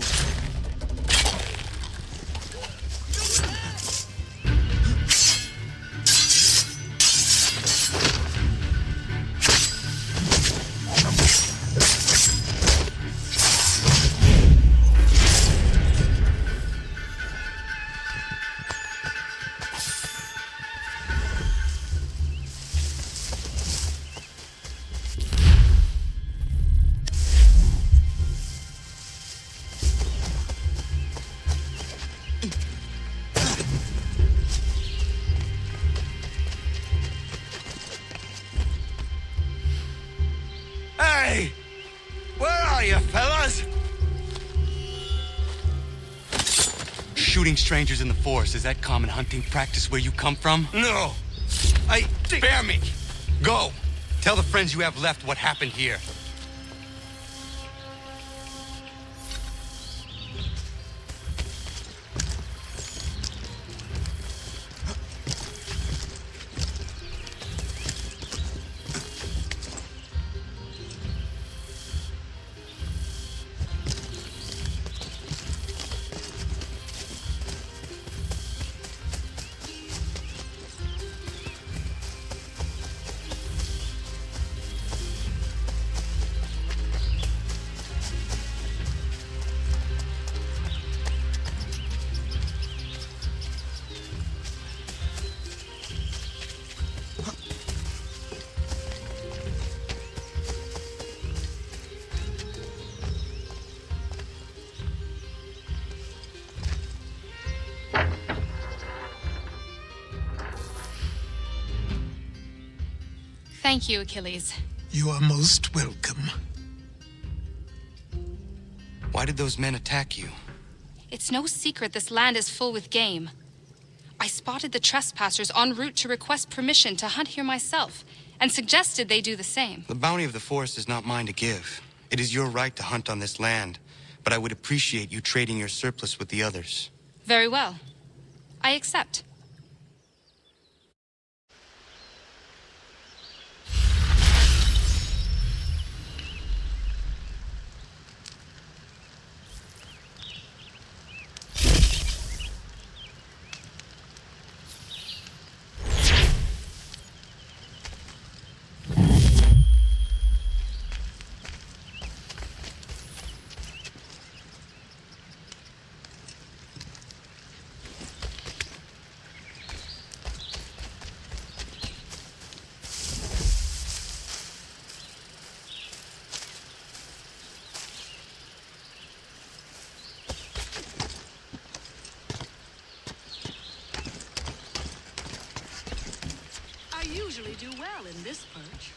Hey! Where are you, fellas? Shooting strangers in the forest, is that common hunting practice where you come from? No. Spare me. Go. Tell the friends you have left what happened here. Thank you, Achilles. You are most welcome. Why did those men attack you? It's no secret this land is full with game. I spotted the trespassers en route to request permission to hunt here myself, and suggested they do the same. The bounty of the forest is not mine to give. It is your right to hunt on this land, but I would appreciate you trading your surplus with the others. Very well. I accept. I usually do well in this perch.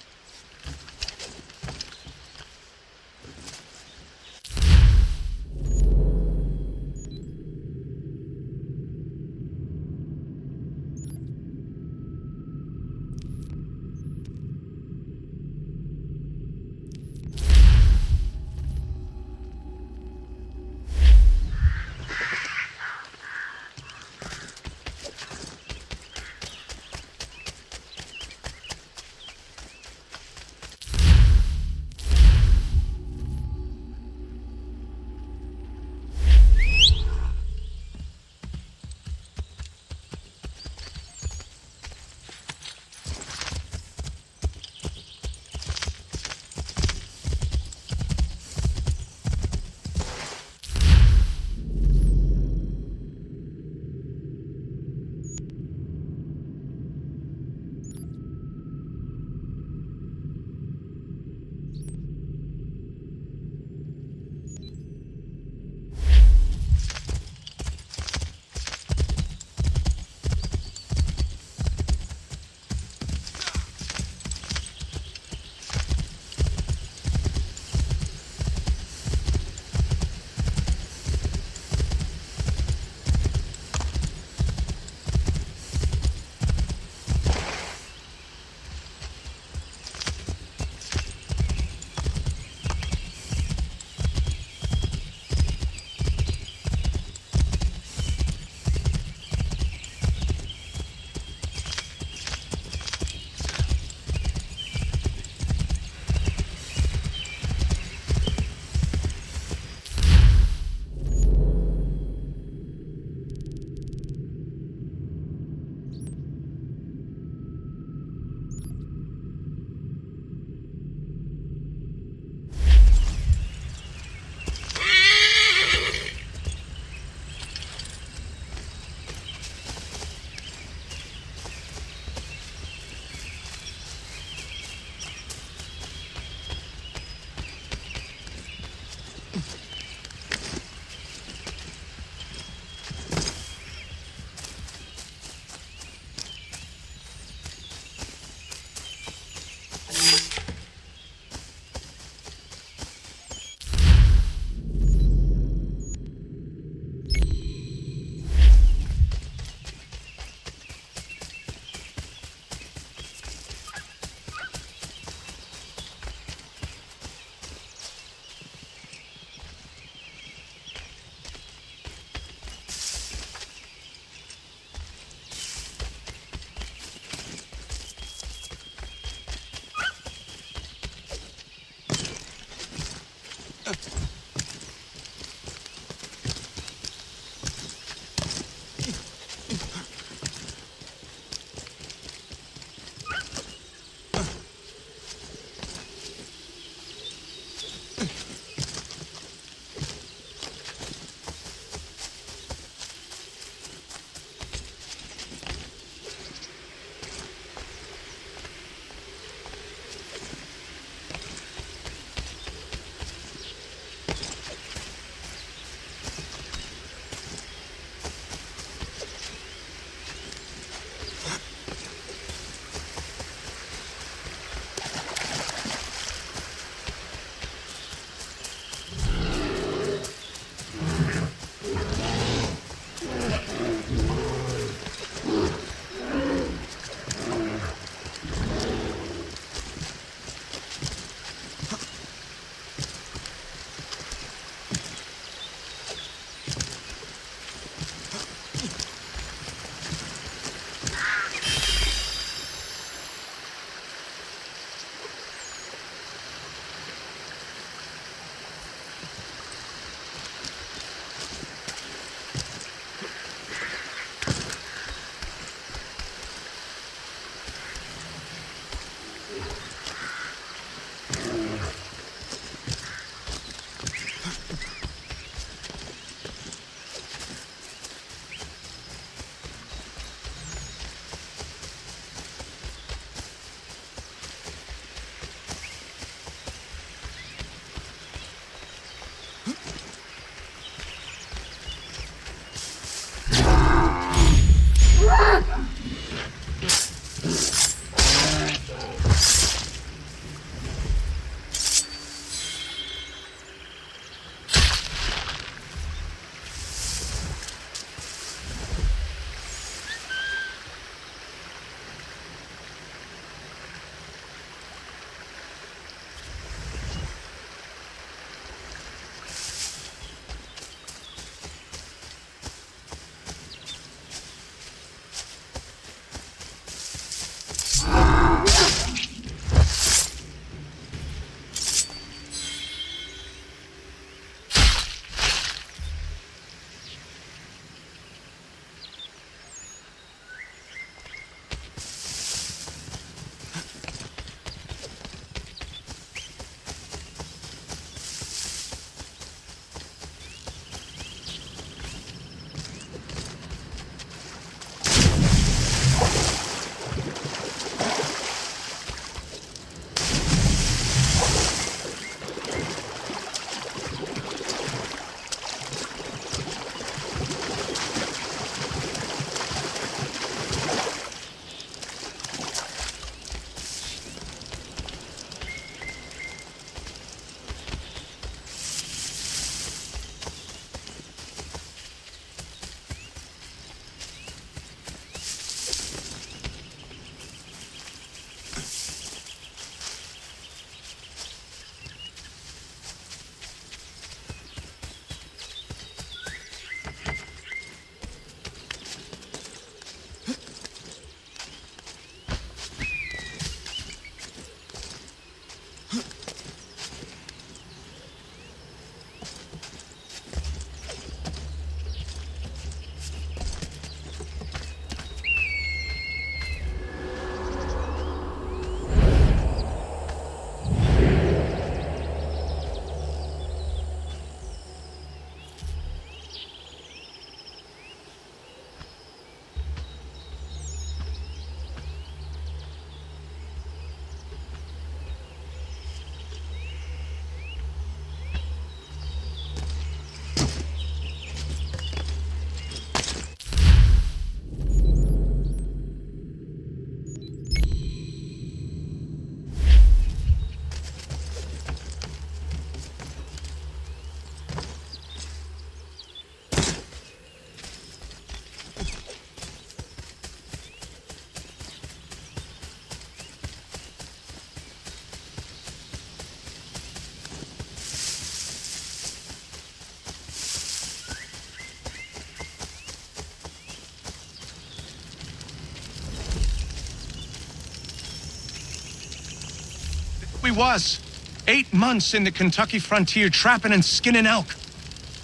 was. 8 months in the Kentucky frontier trapping and skinning elk.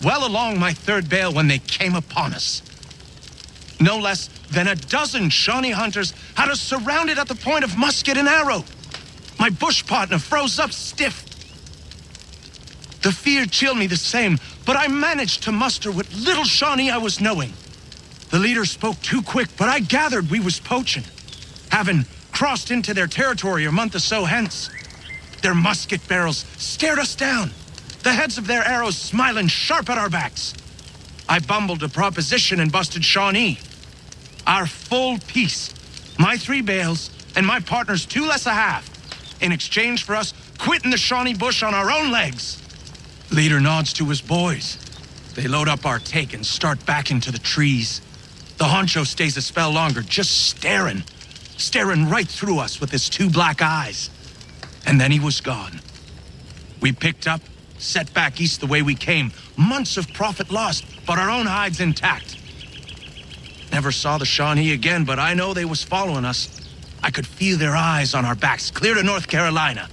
Well along my third bale when they came upon us. No less than a dozen Shawnee hunters had us surrounded at the point of musket and arrow. My bush partner froze up stiff. The fear chilled me the same, but I managed to muster what little Shawnee I was knowing. The leader spoke too quick, but I gathered we was poaching, having crossed into their territory a month or so hence. Their musket barrels stared us down, the heads of their arrows smiling sharp at our backs. I bumbled a proposition and busted Shawnee. Our full piece, my 3 bales, and my partner's 2 less a half, in exchange for us quitting the Shawnee bush on our own legs. Leader nods to his boys. They load up our take and start back into the trees. The honcho stays a spell longer, just staring right through us with his 2 black eyes. And then he was gone. We picked up, set back east the way we came. Months of profit lost, but our own hides intact. Never saw the Shawnee again, but I know they was following us. I could feel their eyes on our backs, clear to North Carolina.